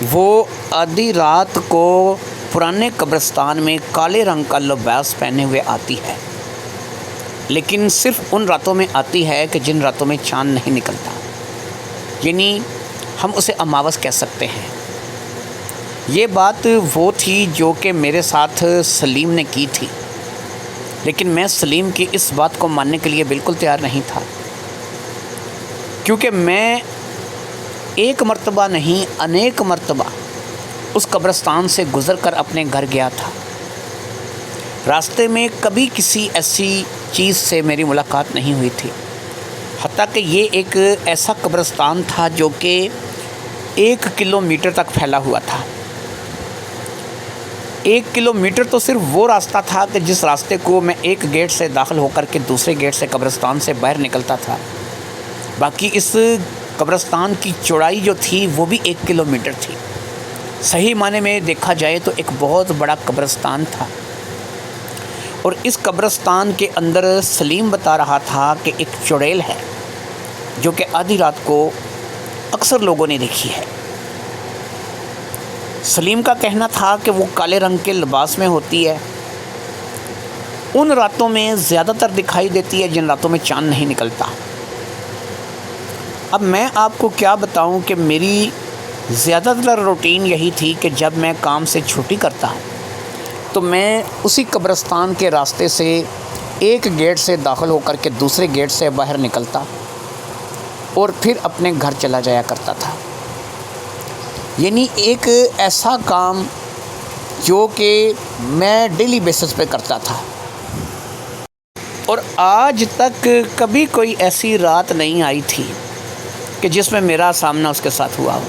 وہ آدھی رات کو پرانے قبرستان میں کالے رنگ کا لباس پہنے ہوئے آتی ہے، لیکن صرف ان راتوں میں آتی ہے کہ جن راتوں میں چاند نہیں نکلتا، یعنی ہم اسے اماوس کہہ سکتے ہیں۔ یہ بات وہ تھی جو کہ میرے ساتھ سلیم نے کی تھی، لیکن میں سلیم کی اس بات کو ماننے کے لیے بالکل تیار نہیں تھا، کیونکہ میں ایک مرتبہ نہیں انیک مرتبہ اس قبرستان سے گزر کر اپنے گھر گیا تھا۔ راستے میں کبھی کسی ایسی چیز سے میری ملاقات نہیں ہوئی تھی، حتیٰ کہ یہ ایک ایسا قبرستان تھا جو کہ 1 کلومیٹر تک پھیلا ہوا تھا۔ 1 کلومیٹر تو صرف وہ راستہ تھا کہ جس راستے کو میں ایک گیٹ سے داخل ہو کر کے دوسرے گیٹ سے قبرستان سے باہر نکلتا تھا۔ باقی اس قبرستان کی چوڑائی جو تھی وہ بھی 1 کلومیٹر تھی۔ صحیح معنی میں دیکھا جائے تو ایک بہت بڑا قبرستان تھا، اور اس قبرستان کے اندر سلیم بتا رہا تھا کہ ایک چڑیل ہے جو کہ آدھی رات کو اکثر لوگوں نے دیکھی ہے۔ سلیم کا کہنا تھا کہ وہ کالے رنگ کے لباس میں ہوتی ہے، ان راتوں میں زیادہ تر دکھائی دیتی ہے جن راتوں میں چاند نہیں نکلتا۔ اب میں آپ کو کیا بتاؤں کہ میری زیادہ تر روٹین یہی تھی کہ جب میں کام سے چھٹی کرتا تو میں اسی قبرستان کے راستے سے ایک گیٹ سے داخل ہو کر کے دوسرے گیٹ سے باہر نکلتا اور پھر اپنے گھر چلا جایا کرتا تھا۔ یعنی ایک ایسا کام جو کہ میں ڈیلی بیسس پہ کرتا تھا، اور آج تک کبھی کوئی ایسی رات نہیں آئی تھی کہ جس میں میرا سامنا اس کے ساتھ ہوا ہو۔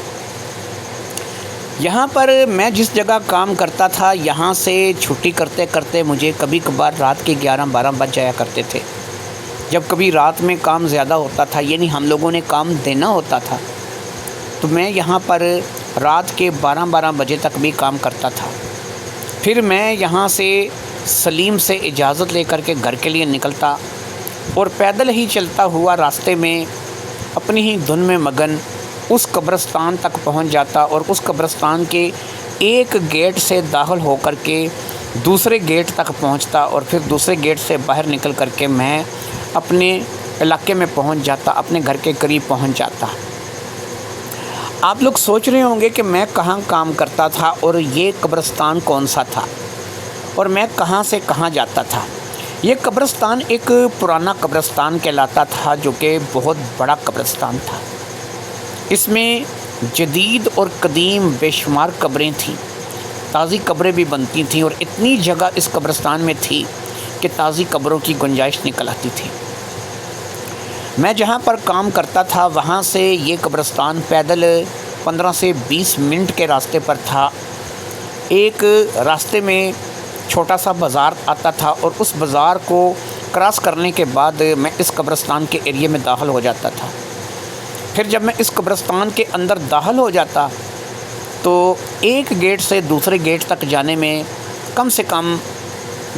یہاں پر میں جس جگہ کام کرتا تھا، یہاں سے چھٹی کرتے کرتے مجھے کبھی کبھار رات کے 11-12 بج جایا کرتے تھے۔ جب کبھی رات میں کام زیادہ ہوتا تھا، یعنی ہم لوگوں نے کام دینا ہوتا تھا، تو میں یہاں پر رات کے 12 بجے تک بھی کام کرتا تھا۔ پھر میں یہاں سے سلیم سے اجازت لے کر کے گھر کے لیے نکلتا اور پیدل ہی چلتا ہوا راستے میں اپنی ہی دھن میں مگن اس قبرستان تک پہنچ جاتا، اور اس قبرستان کے ایک گیٹ سے داخل ہو کر کے دوسرے گیٹ تک پہنچتا، اور پھر دوسرے گیٹ سے باہر نکل کر کے میں اپنے علاقے میں پہنچ جاتا، اپنے گھر کے قریب پہنچ جاتا۔ آپ لوگ سوچ رہے ہوں گے کہ میں کہاں کام کرتا تھا اور یہ قبرستان کون سا تھا اور میں کہاں سے کہاں جاتا تھا۔ یہ قبرستان ایک پرانا قبرستان کہلاتا تھا جو کہ بہت بڑا قبرستان تھا۔ اس میں جدید اور قدیم بے شمار قبریں تھیں، تازی قبریں بھی بنتی تھیں، اور اتنی جگہ اس قبرستان میں تھی کہ تازی قبروں کی گنجائش نکل آتی تھی۔ میں جہاں پر کام کرتا تھا وہاں سے یہ قبرستان پیدل 15 سے 20 منٹ کے راستے پر تھا۔ ایک راستے میں چھوٹا سا بازار آتا تھا، اور اس بازار کو کراس کرنے کے بعد میں اس قبرستان کے ایریے میں داخل ہو جاتا تھا۔ پھر جب میں اس قبرستان کے اندر داخل ہو جاتا تو ایک گیٹ سے دوسرے گیٹ تک جانے میں کم سے کم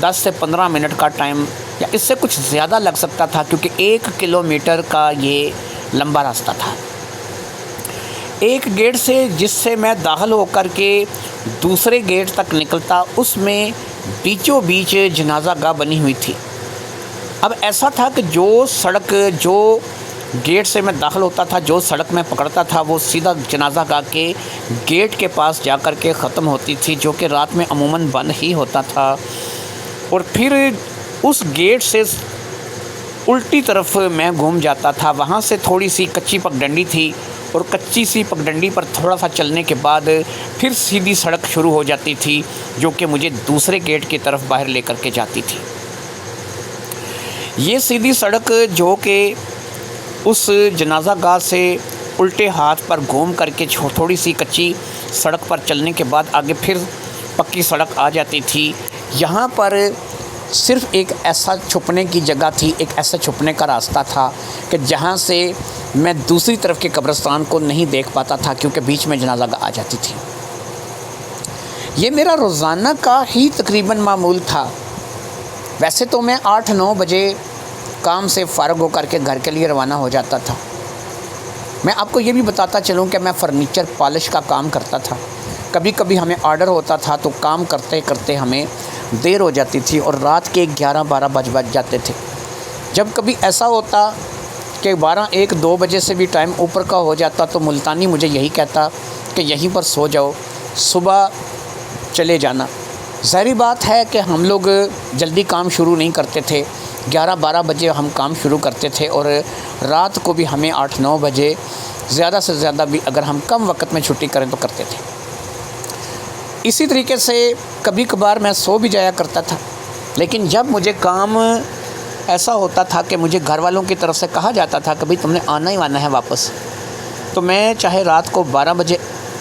10 سے 15 منٹ کا ٹائم یا اس سے کچھ زیادہ لگ سکتا تھا، کیونکہ 1 کلومیٹر کا یہ لمبا راستہ تھا۔ ایک گیٹ سے جس سے میں داخل ہو کر کے دوسرے گیٹ تک نکلتا، اس میں بیچوں بیچ جنازہ گاہ بنی ہوئی تھی۔ اب ایسا تھا کہ جو سڑک جو گیٹ سے میں داخل ہوتا تھا، جو سڑک میں پکڑتا تھا، وہ سیدھا جنازہ گاہ کے گیٹ کے پاس جا کر کے ختم ہوتی تھی، جو کہ رات میں عموماً بند ہی ہوتا تھا۔ اور پھر اس گیٹ سے الٹی طرف میں گھوم جاتا تھا۔ وہاں سے تھوڑی سی کچی پگڈنڈی تھی، اور کچی سی پگڈنڈی پر تھوڑا سا چلنے کے بعد پھر سیدھی سڑک شروع ہو جاتی تھی، جو کہ مجھے دوسرے گیٹ کی طرف باہر لے کر کے جاتی تھی۔ یہ سیدھی سڑک جو کہ اس جنازہ گاہ سے الٹے ہاتھ پر گھوم کر کے تھوڑی سی کچی سڑک پر چلنے کے بعد آگے پھر پکی سڑک آ جاتی تھی۔ یہاں پر صرف ایک ایسا چھپنے کی جگہ تھی، ایک ایسا چھپنے کا راستہ تھا کہ جہاں سے میں دوسری طرف کے قبرستان کو نہیں دیکھ پاتا تھا، کیونکہ بیچ میں جنازہ گاہ آ جاتی تھی۔ یہ میرا روزانہ کا ہی تقریباً معمول تھا۔ ویسے تو میں 8-9 بجے کام سے فارغ ہو کر کے گھر کے لیے روانہ ہو جاتا تھا، میں آپ کو یہ بھی بتاتا چلوں کہ میں فرنیچر پالش کا کام کرتا تھا. کبھی کبھی ہمیں آرڈر ہوتا تھا تو کام کرتے کرتے ہمیں دیر ہو جاتی تھی اور رات کے 11-12 بج جاتے تھے. جب کبھی ایسا ہوتا کہ 12-1-2 بجے سے بھی ٹائم اوپر کا ہو جاتا تو ملتانی مجھے یہی کہتا کہ یہیں پر سو جاؤ، صبح چلے جانا. ظاہری بات ہے کہ ہم لوگ جلدی کام شروع نہیں کرتے تھے. 11-12 بجے ہم کام شروع کرتے تھے اور رات کو بھی ہمیں 8-9 بجے زیادہ سے زیادہ بھی اگر ہم کم وقت میں چھٹی کریں تو کرتے تھے. اسی طریقے سے کبھی کبھار میں سو بھی جایا کرتا تھا. لیکن جب مجھے کام ایسا ہوتا تھا کہ مجھے گھر والوں کی طرف سے کہا جاتا تھا کہ بھئی تم نے آنا ہی آنا ہے واپس، تو میں چاہے رات کو 12 بجے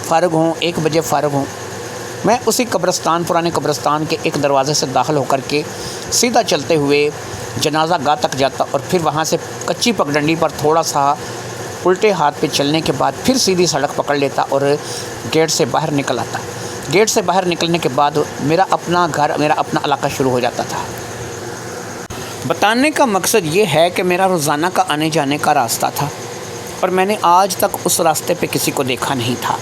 فارغ ہوں، 1 بجے فارغ ہوں، میں اسی قبرستان، پرانے قبرستان کے ایک دروازے سے داخل ہو کر کے سیدھا چلتے ہوئے جنازہ گاہ تک جاتا اور پھر وہاں سے کچی پگڈنڈی پر تھوڑا سا الٹے ہاتھ پہ چلنے کے بعد پھر سیدھی سڑک پکڑ لیتا اور گیٹ سے باہر نکل آتا. گیٹ سے باہر نکلنے کے بعد میرا اپنا گھر، میرا اپنا علاقہ شروع ہو جاتا تھا. بتانے کا مقصد یہ ہے کہ میرا روزانہ کا آنے جانے کا راستہ تھا اور میں نے آج تک اس راستے پہ کسی کو دیکھا نہیں تھا.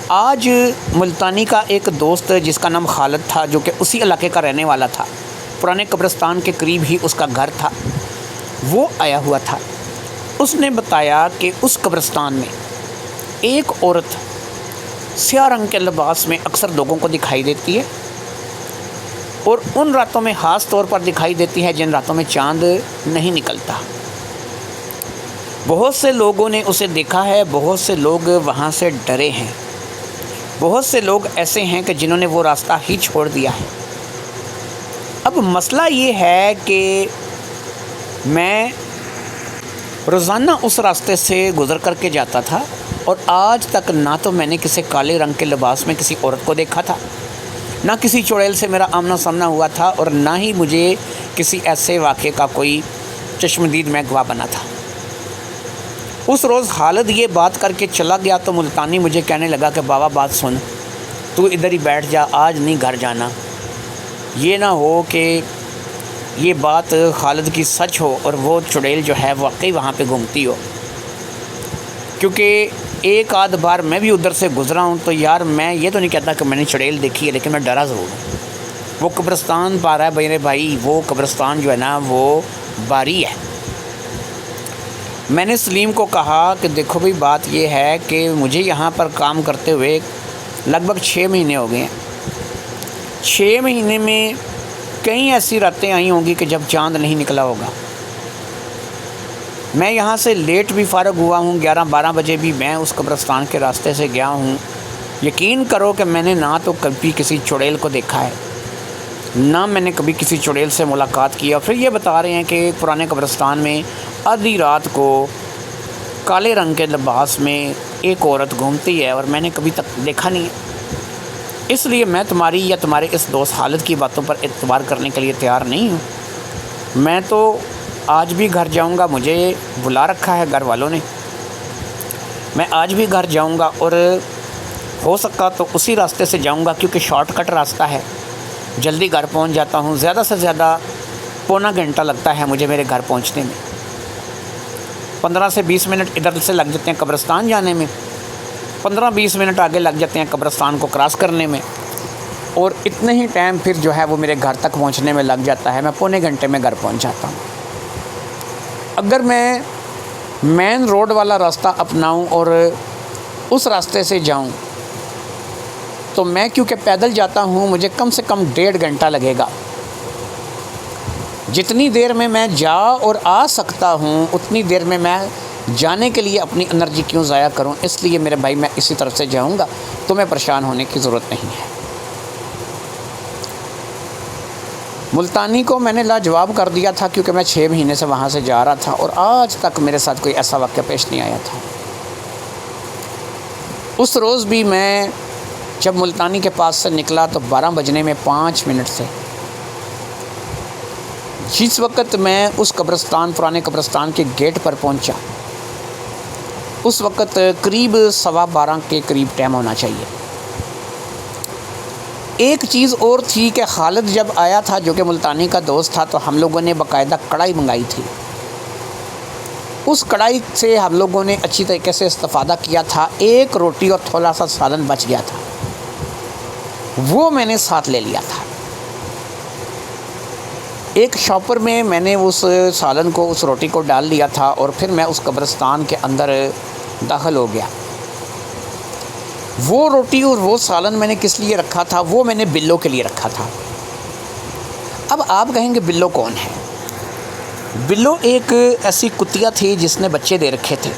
آج ملتانی کا ایک دوست جس کا نام خالد تھا، جو کہ اسی علاقے کا رہنے والا تھا، پرانے قبرستان کے قریب ہی اس کا گھر تھا، وہ آیا ہوا تھا. اس نے بتایا کہ اس قبرستان میں ایک عورت سیاہ رنگ کے لباس میں اکثر لوگوں کو دکھائی دیتی ہے اور ان راتوں میں خاص طور پر دکھائی دیتی ہے جن راتوں میں چاند نہیں نکلتا. بہت سے لوگوں نے اسے دیکھا ہے، بہت سے لوگ وہاں سے ڈرے ہیں، بہت سے لوگ ایسے ہیں کہ جنہوں نے وہ راستہ ہی چھوڑ دیا ہے. اب مسئلہ یہ ہے کہ میں روزانہ اس راستے سے گزر کر کے جاتا تھا اور آج تک نہ تو میں نے کسی کالے رنگ کے لباس میں کسی عورت کو دیکھا تھا، نہ کسی چڑیل سے میرا آمنا سامنا ہوا تھا اور نہ ہی مجھے کسی ایسے واقعے کا کوئی چشمدید میں گواہ بنا تھا. اس روز خالد یہ بات کر کے چلا گیا تو ملتانی مجھے کہنے لگا کہ بابا بات سن، تو ادھر ہی بیٹھ جا، آج نہیں گھر جانا. یہ نہ ہو کہ یہ بات خالد کی سچ ہو اور وہ چڑیل جو ہے واقعی وہاں پہ گھومتی ہو. کیونکہ ایک آدھ بار میں بھی ادھر سے گزرا ہوں تو یار میں یہ تو نہیں کہتا کہ میں نے چڑیل دیکھی ہے، لیکن میں ڈرا ضرور ہوں. وہ قبرستان پا رہا ہے میرے بھائی، وہ قبرستان جو ہے نا وہ باری ہے. میں نے سلیم کو کہا کہ دیکھو بھئی بات یہ ہے کہ مجھے یہاں پر کام کرتے ہوئے لگ بھگ 6 مہینے ہو گئے ہیں. 6 مہینے میں کئی ایسی راتیں آئی ہوں گی کہ جب چاند نہیں نکلا ہوگا. میں یہاں سے لیٹ بھی فارغ ہوا ہوں، 11-12 بجے بھی میں اس قبرستان کے راستے سے گیا ہوں. یقین کرو کہ میں نے نہ تو کبھی کسی چڑیل کو دیکھا ہے، نہ میں نے کبھی کسی چڑیل سے ملاقات کی. اور پھر یہ بتا رہے ہیں کہ پرانے قبرستان میں آدھی رات کو کالے رنگ کے لباس میں ایک عورت گھومتی ہے اور میں نے کبھی تک دیکھا نہیں ہے. اس لیے میں تمہاری یا تمہارے اس دوست خالد کی باتوں پر اعتبار کرنے کے لیے تیار نہیں ہوں. میں تو آج بھی گھر جاؤں گا، مجھے بلا رکھا ہے گھر والوں نے. میں آج بھی گھر جاؤں گا اور ہو سکا تو اسی راستے سے جاؤں گا کیونکہ شارٹ کٹ راستہ ہے، جلدی گھر پہنچ جاتا ہوں. زیادہ سے زیادہ پونا گھنٹہ لگتا ہے مجھے میرے گھر پہنچنے میں. 15 سے 20 منٹ ادھر سے لگ جاتے ہیں قبرستان جانے میں، 15-20 منٹ آگے لگ جاتے ہیں قبرستان کو کراس کرنے میں، اور اتنے ہی ٹائم پھر جو ہے وہ میرے گھر تک پہنچنے میں لگ جاتا ہے. میں پونے گھنٹے میں گھر پہنچ جاتا ہوں. اگر میں مین روڈ والا راستہ اپناؤں اور اس راستے سے جاؤں تو میں کیونکہ پیدل جاتا ہوں مجھے کم سے کم 1.5 گھنٹہ لگے گا. جتنی دیر میں میں جا اور آ سکتا ہوں اتنی دیر میں جانے کے لیے اپنی انرجی کیوں ضائع کروں. اس لیے میرے بھائی میں اسی طرف سے جاؤں گا، تمہیں پریشان ہونے کی ضرورت نہیں ہے. ملتانی کو میں نے لاجواب کر دیا تھا کیونکہ میں 6 مہینے سے وہاں سے جا رہا تھا اور آج تک میرے ساتھ کوئی ایسا واقعہ پیش نہیں آیا تھا. اس روز بھی میں جب ملتانی کے پاس سے نکلا تو 12 بجنے میں 5 منٹ تھے. جس وقت میں اس قبرستان، پرانے قبرستان کے گیٹ پر پہنچا، اس وقت قریب 12:15 کے قریب ٹائم ہونا چاہیے. ایک چیز اور تھی کہ خالد جب آیا تھا جو کہ ملتانی کا دوست تھا تو ہم لوگوں نے باقاعدہ کڑھائی منگائی تھی. اس کڑھائی سے ہم لوگوں نے اچھی طریقے سے استفادہ کیا تھا. ایک روٹی اور تھوڑا سا سالن بچ گیا تھا، وہ میں نے ساتھ لے لیا تھا. ایک شاپر میں نے اس سالن کو، اس روٹی کو ڈال لیا تھا اور پھر میں اس قبرستان کے اندر داخل ہو گیا. وہ روٹی اور وہ سالن میں نے کس لیے رکھا تھا؟ وہ میں نے بلو کے لیے رکھا تھا. اب آپ کہیں گے بلو کون ہے؟ بلو ایک ایسی کتیا تھی جس نے بچے دے رکھے تھے،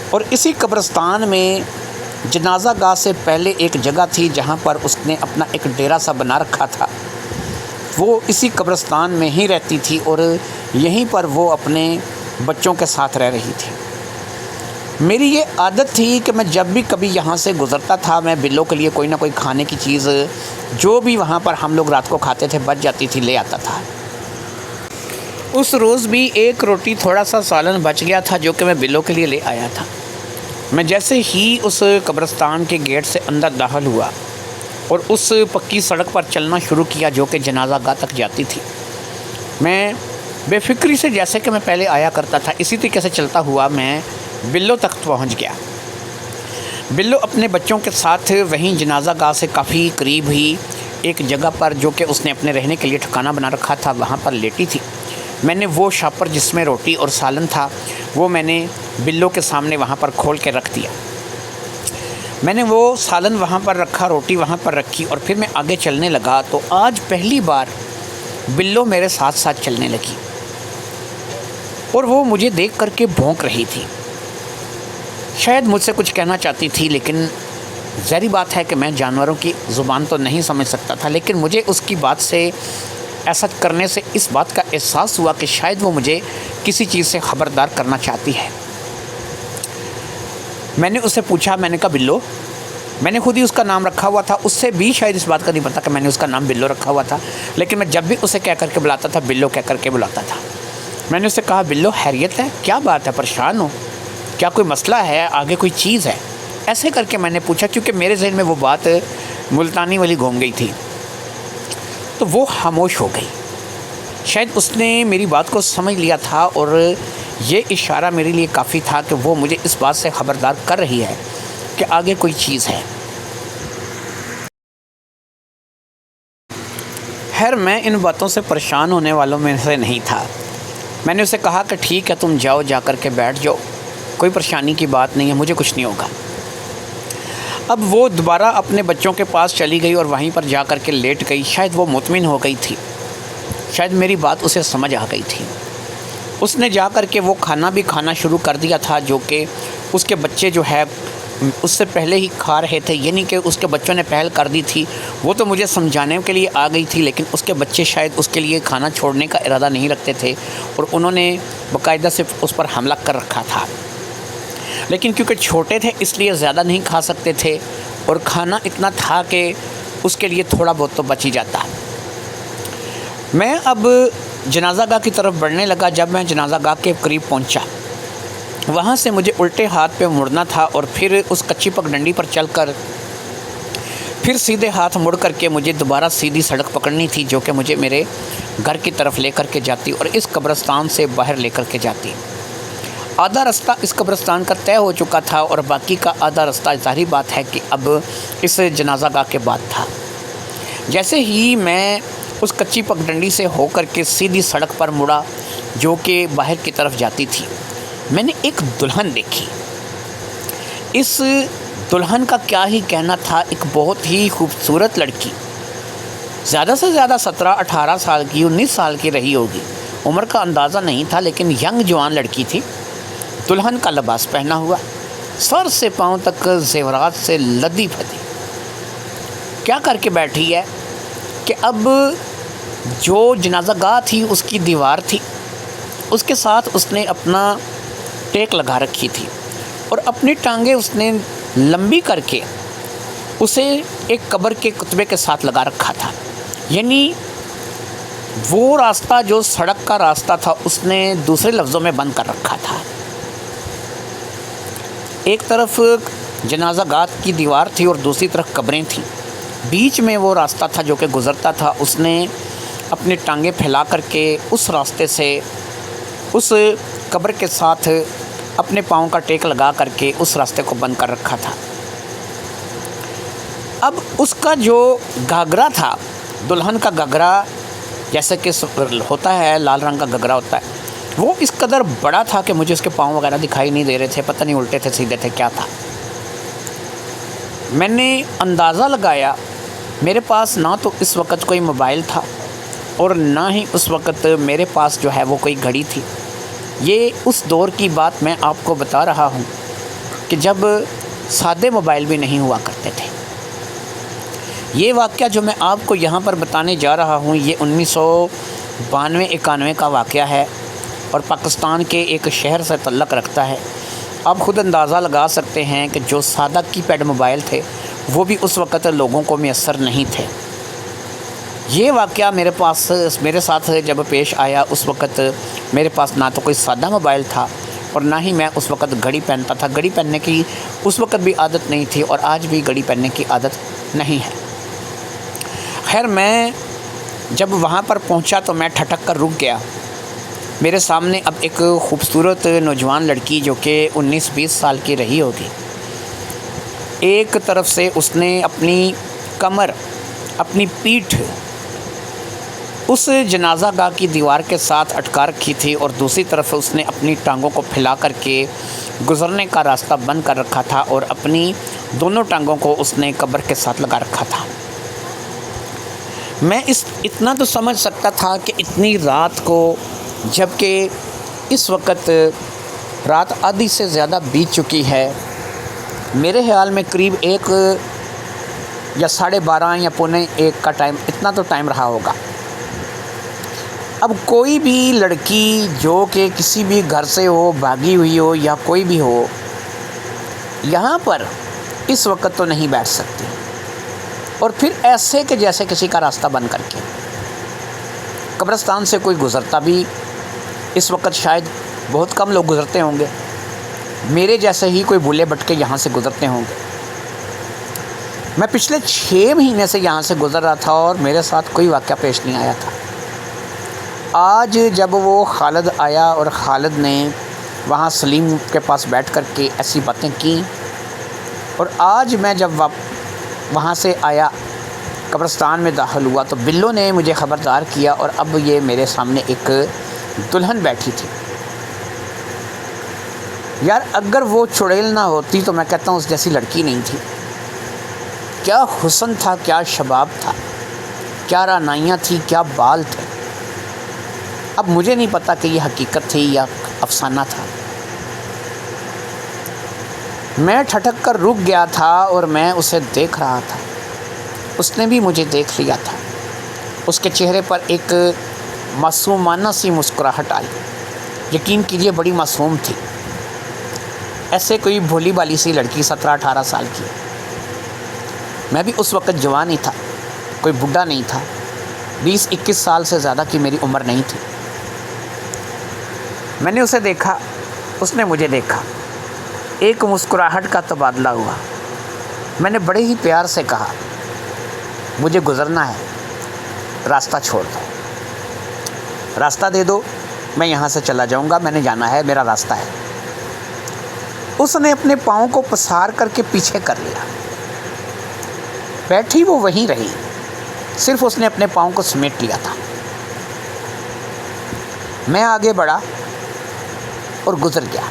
اور اسی قبرستان میں جنازہ گاہ سے پہلے ایک جگہ تھی جہاں پر اس نے اپنا ایک ڈیرا سا بنا رکھا تھا. وہ اسی قبرستان میں ہی رہتی تھی اور یہیں پر وہ اپنے بچوں کے ساتھ رہ رہی تھی. میری یہ عادت تھی کہ میں جب بھی کبھی یہاں سے گزرتا تھا، میں بلو کے لیے کوئی نہ کوئی کھانے کی چیز جو بھی وہاں پر ہم لوگ رات کو کھاتے تھے بچ جاتی تھی، لے آتا تھا. اس روز بھی ایک روٹی تھوڑا سا سالن بچ گیا تھا جو کہ میں بلو کے لیے لے آیا تھا. میں جیسے ہی اس قبرستان کے گیٹ سے اندر داخل ہوا اور اس پکی سڑک پر چلنا شروع کیا جو کہ جنازہ گاہ تک جاتی تھی، میں بے فکری سے جیسے کہ میں پہلے آیا کرتا تھا اسی طریقے سے چلتا ہوا میں بلو تک پہنچ گیا. بلو اپنے بچوں کے ساتھ وہیں جنازہ گاہ سے کافی قریب ہی ایک جگہ پر جو کہ اس نے اپنے رہنے کے لیے ٹھکانہ بنا رکھا تھا وہاں پر لیٹی تھی. میں نے وہ شاپر جس میں روٹی اور سالن تھا وہ میں نے بلو کے سامنے وہاں پر کھول کے رکھ دیا. میں نے وہ سالن وہاں پر رکھا، روٹی وہاں پر رکھی اور پھر میں آگے چلنے لگا تو آج پہلی بار بلو میرے ساتھ ساتھ چلنے لگی اور وہ مجھے دیکھ کر کے بھونک رہی تھی. شاید مجھ سے کچھ کہنا چاہتی تھی، لیکن ظاہری بات ہے کہ میں جانوروں کی زبان تو نہیں سمجھ سکتا تھا، لیکن مجھے اس کی بات سے، ایسا کرنے سے اس بات کا احساس ہوا کہ شاید وہ مجھے کسی چیز سے خبردار کرنا چاہتی ہے. میں نے اس سے پوچھا، میں نے کہا بلو، میں نے خود ہی اس کا نام رکھا ہوا تھا، اس سے بھی شاید اس بات کا نہیں پتا کہ میں نے اس کا نام بلو رکھا ہوا تھا، لیکن میں جب بھی اسے کہہ کر کے بلاتا تھا بلو کہہ کر کے بلاتا تھا. میں نے اس سے کہا بلو خیریت ہے؟ کیا بات ہے، پریشان ہو؟ کیا کوئی مسئلہ ہے؟ آگے کوئی چیز ہے؟ ایسے کر کے میں نے پوچھا کیونکہ میرے ذہن میں وہ بات ملتانی والی گھوم گئی تھی. تو وہ خاموش ہو گئی. شاید اس نے میری بات کو سمجھ لیا تھا اور یہ اشارہ میرے لیے کافی تھا کہ وہ مجھے اس بات سے خبردار کر رہی ہے کہ آگے کوئی چیز ہے. خیر میں ان باتوں سے پریشان ہونے والوں میں سے نہیں تھا. میں نے اسے کہا کہ ٹھیک ہے تم جاؤ، جا کر کے بیٹھ جاؤ، کوئی پریشانی کی بات نہیں ہے، مجھے کچھ نہیں ہوگا. اب وہ دوبارہ اپنے بچوں کے پاس چلی گئی اور وہیں پر جا کر کے لیٹ گئی. شاید وہ مطمئن ہو گئی تھی، شاید میری بات اسے سمجھ آ گئی تھی. اس نے جا کر کے وہ کھانا بھی کھانا شروع کر دیا تھا جو کہ اس کے بچے جو ہے اس سے پہلے ہی کھا رہے تھے، یعنی کہ اس کے بچوں نے پہل کر دی تھی. وہ تو مجھے سمجھانے کے لیے آ گئی تھی، لیکن اس کے بچے شاید اس کے لیے کھانا چھوڑنے کا ارادہ نہیں رکھتے تھے اور انہوں نے باقاعدہ سے اس پر حملہ کر رکھا تھا. لیکن کیونکہ چھوٹے تھے اس لیے زیادہ نہیں کھا سکتے تھے اور کھانا اتنا تھا کہ اس کے لیے تھوڑا بہت تو بچ ہی جاتا. میں اب جنازہ گاہ کی طرف بڑھنے لگا. جب میں جنازہ گاہ کے قریب پہنچا، وہاں سے مجھے الٹے ہاتھ پہ مڑنا تھا اور پھر اس کچی پگ ڈنڈی پر چل کر پھر سیدھے ہاتھ مڑ کر کے مجھے دوبارہ سیدھی سڑک پکڑنی تھی جو کہ مجھے میرے گھر کی طرف لے کر کے جاتی اور اس قبرستان سے باہر لے کر کے جاتی. آدھا رستہ اس قبرستان کا طے ہو چکا تھا اور باقی کا آدھا رستہ ظاہری بات ہے کہ اب اس جنازہ گاہ کے بعد تھا. جیسے ہی میں اس کچی پگ ڈنڈی سے ہو کر کے سیدھی سڑک پر مڑا جو کہ باہر کی طرف جاتی تھی، میں نے ایک دلہن دیکھی. اس دلہن کا کیا ہی کہنا تھا، ایک بہت ہی خوبصورت لڑکی، زیادہ سے زیادہ 17-18 سال کی، 19 سال کی رہی ہوگی. عمر کا اندازہ نہیں تھا لیکن ینگ جوان لڑکی تھی. دلہن کا لباس پہنا ہوا، سر سے پاؤں تک زیورات سے لدی پھدی. کیا کر کے بیٹھی ہے کہ اب جو جنازہ گاہ تھی اس کی دیوار تھی، اس کے ساتھ اس نے اپنا ٹیک لگا رکھی تھی اور اپنی ٹانگیں اس نے لمبی کر کے اسے ایک قبر کے کتبے کے ساتھ لگا رکھا تھا. یعنی وہ راستہ جو سڑک کا راستہ تھا اس نے دوسرے لفظوں میں بند کر رکھا تھا. ایک طرف جنازہ گاہ کی دیوار تھی اور دوسری طرف قبریں تھیں. بیچ میں وہ راستہ تھا جو کہ گزرتا تھا. اس نے اپنی ٹانگیں پھیلا کر کے اس راستے سے اس قبر کے ساتھ اپنے پاؤں کا ٹیک لگا کر کے اس راستے کو بند کر رکھا تھا۔ اب اس کا جو گھاگرا تھا، دلہن کا گھاگرا جیسے کہ ہوتا ہے، لال رنگ کا گھاگرا ہوتا ہے، وہ اس قدر بڑا تھا کہ مجھے اس کے پاؤں وغیرہ دکھائی نہیں دے رہے تھے، پتہ نہیں الٹے تھے سیدھے تھے کیا تھا۔ میں نے اندازہ لگایا، میرے پاس نہ تو اس وقت کوئی موبائل تھا اور نہ ہی اس وقت میرے پاس جو ہے وہ کوئی گھڑی تھی۔ یہ اس دور کی بات میں آپ کو بتا رہا ہوں کہ جب سادے موبائل بھی نہیں ہوا کرتے تھے۔ یہ واقعہ جو میں آپ کو یہاں پر بتانے جا رہا ہوں، یہ 1992-91 کا واقعہ ہے اور پاکستان کے ایک شہر سے تعلق رکھتا ہے۔ آپ خود اندازہ لگا سکتے ہیں کہ جو سادہ کی پیڈ موبائل تھے وہ بھی اس وقت لوگوں کو میسر نہیں تھے۔ یہ واقعہ میرے ساتھ جب پیش آیا، اس وقت میرے پاس نہ تو کوئی سادہ موبائل تھا اور نہ ہی میں اس وقت گھڑی پہنتا تھا۔ گھڑی پہننے کی اس وقت بھی عادت نہیں تھی اور آج بھی گھڑی پہننے کی عادت نہیں ہے۔ خیر، میں جب وہاں پر پہنچا تو میں ٹھٹک کر رک گیا۔ میرے سامنے اب ایک خوبصورت نوجوان لڑکی جو کہ 19-20 سال کی رہی ہوگی، ایک طرف سے اس نے اپنی کمر، اپنی پیٹھ اس جنازہ گاہ کی دیوار کے ساتھ اٹکا رکھی تھی اور دوسری طرف اس نے اپنی ٹانگوں کو پھیلا کر کے گزرنے کا راستہ بند کر رکھا تھا اور اپنی دونوں ٹانگوں کو اس نے قبر کے ساتھ لگا رکھا تھا۔ میں اتنا تو سمجھ سکتا تھا کہ اتنی رات کو، جب کہ اس وقت رات آدھی سے زیادہ بیت چکی ہے، میرے خیال میں قریب 1 یا 12:30 یا 1:45 کا ٹائم، اتنا تو ٹائم رہا ہوگا۔ اب کوئی بھی لڑکی جو کہ کسی بھی گھر سے ہو، بھاگی ہوئی ہو یا کوئی بھی ہو، یہاں پر اس وقت تو نہیں بیٹھ سکتی، اور پھر ایسے کہ جیسے کسی کا راستہ بند کر کے۔ قبرستان سے کوئی گزرتا بھی اس وقت شاید بہت کم لوگ گزرتے ہوں گے، میرے جیسے ہی کوئی بھولے بھٹکے یہاں سے گزرتے ہوں گے۔ میں پچھلے 6 مہینے سے یہاں سے گزر رہا تھا اور میرے ساتھ کوئی واقعہ پیش نہیں آیا تھا۔ آج جب وہ خالد آیا اور خالد نے وہاں سلیم کے پاس بیٹھ کر کے ایسی باتیں کی، اور آج میں جب وہاں سے آیا، قبرستان میں داخل ہوا، تو بلو نے مجھے خبردار کیا اور اب یہ میرے سامنے ایک دلہن بیٹھی تھی۔ یار، اگر وہ چڑیل نہ ہوتی تو میں کہتا ہوں اس جیسی لڑکی نہیں تھی۔ کیا حسن تھا، کیا شباب تھا، کیا رعنائیاں تھی، کیا بال تھے۔ اب مجھے نہیں پتا کہ یہ حقیقت تھی یا افسانہ تھا۔ میں ٹھٹک کر رک گیا تھا اور میں اسے دیکھ رہا تھا۔ اس نے بھی مجھے دیکھ لیا تھا۔ اس کے چہرے پر ایک معصومانہ سی مسکراہٹ آئی۔ یقین کیجیے بڑی معصوم تھی، ایسے کوئی بھولی بالی سی لڑکی 17-18 سال کی۔ میں بھی اس وقت جوان ہی تھا، کوئی بڈھا نہیں تھا، 20-21 سال سے زیادہ کی میری عمر نہیں تھی۔ میں نے اسے دیکھا، اس نے مجھے دیکھا، ایک مسکراہٹ کا تبادلہ ہوا۔ میں نے بڑے ہی پیار سے کہا، مجھے گزرنا ہے، راستہ چھوڑ دو، راستہ دے دو، میں یہاں سے چلا جاؤں گا، میں نے جانا ہے، میرا راستہ ہے۔ اس نے اپنے پاؤں کو پسار کر کے پیچھے کر لیا۔ بیٹھی وہ وہیں رہی، صرف اس نے اپنے پاؤں کو سمیٹ لیا تھا۔ میں آگے بڑھا اور گزر گیا۔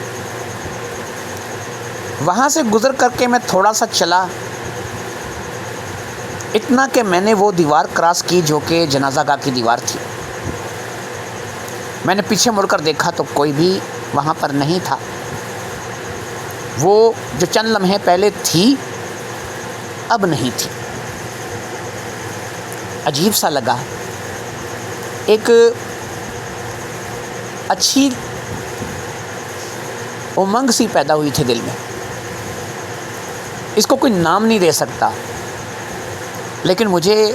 وہاں سے گزر کر کے میں تھوڑا سا چلا، اتنا کہ میں نے وہ دیوار کراس کی جو کہ جنازہ گاہ کی دیوار تھی۔ میں نے پیچھے مڑ کر دیکھا تو کوئی بھی وہاں پر نہیں تھا۔ وہ جو چند لمحے پہلے تھی، اب نہیں تھی۔ عجیب سا لگا، ایک اچھی امنگ سی پیدا ہوئی تھی دل میں۔ اس کو کوئی نام نہیں دے سکتا، لیکن مجھے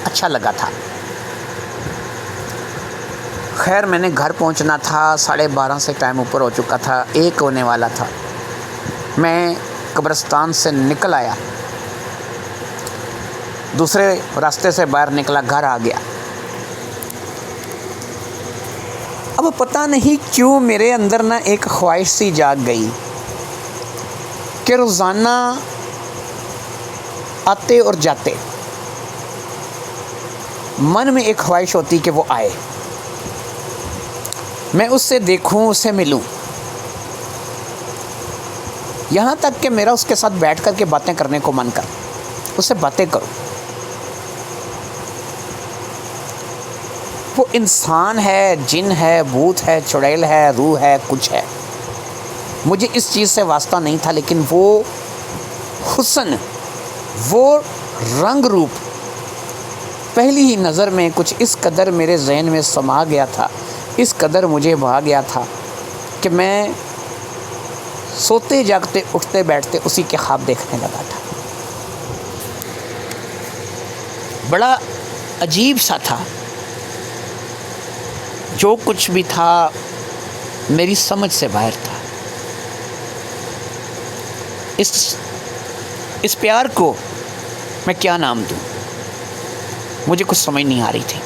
اچھا لگا تھا۔ خیر، میں نے گھر پہنچنا تھا، 12:30 سے ٹائم اوپر ہو چکا تھا، 1 ہونے والا تھا۔ میں قبرستان سے نکل آیا، دوسرے راستے سے باہر نکلا، گھر آ گیا۔ اب پتہ نہیں کیوں میرے اندر نہ ایک خواہش سی جاگ گئی کہ روزانہ آتے اور جاتے من میں ایک خواہش ہوتی کہ وہ آئے، میں اس سے دیکھوں، اس سے ملوں، یہاں تک کہ میرا اس کے ساتھ بیٹھ کر کے باتیں کرنے کو من کر، اس سے باتیں کروں۔ وہ انسان ہے، جن ہے، بھوت ہے، چڑیل ہے، روح ہے، کچھ ہے، مجھے اس چیز سے واسطہ نہیں تھا، لیکن وہ حسن، وہ رنگ روپ پہلی ہی نظر میں کچھ اس قدر میرے ذہن میں سما گیا تھا، اس قدر مجھے بھا گیا تھا کہ میں سوتے جاگتے اٹھتے بیٹھتے اسی کے خواب دیکھنے لگا تھا۔ بڑا عجیب سا تھا، جو کچھ بھی تھا میری سمجھ سے باہر تھا۔ اس پیار کو میں کیا نام دوں، مجھے کچھ سمجھ نہیں آ رہی تھی،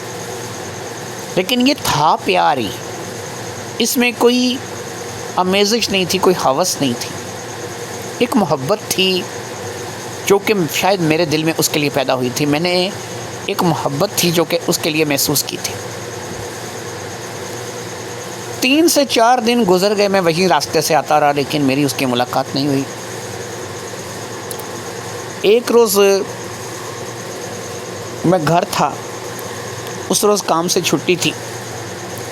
لیکن یہ تھا پیار ہی، اس میں کوئی آمیزش نہیں تھی، کوئی ہوس نہیں تھی، ایک محبت تھی جو کہ شاید میرے دل میں اس کے لیے پیدا ہوئی تھی، میں نے ایک محبت تھی جو کہ اس کے لیے محسوس کی تھی۔ 3 سے 4 دن گزر گئے، میں وہی راستے سے آتا رہا، لیکن میری اس کی ملاقات نہیں ہوئی۔ ایک روز میں گھر تھا، اس روز کام سے چھٹی تھی،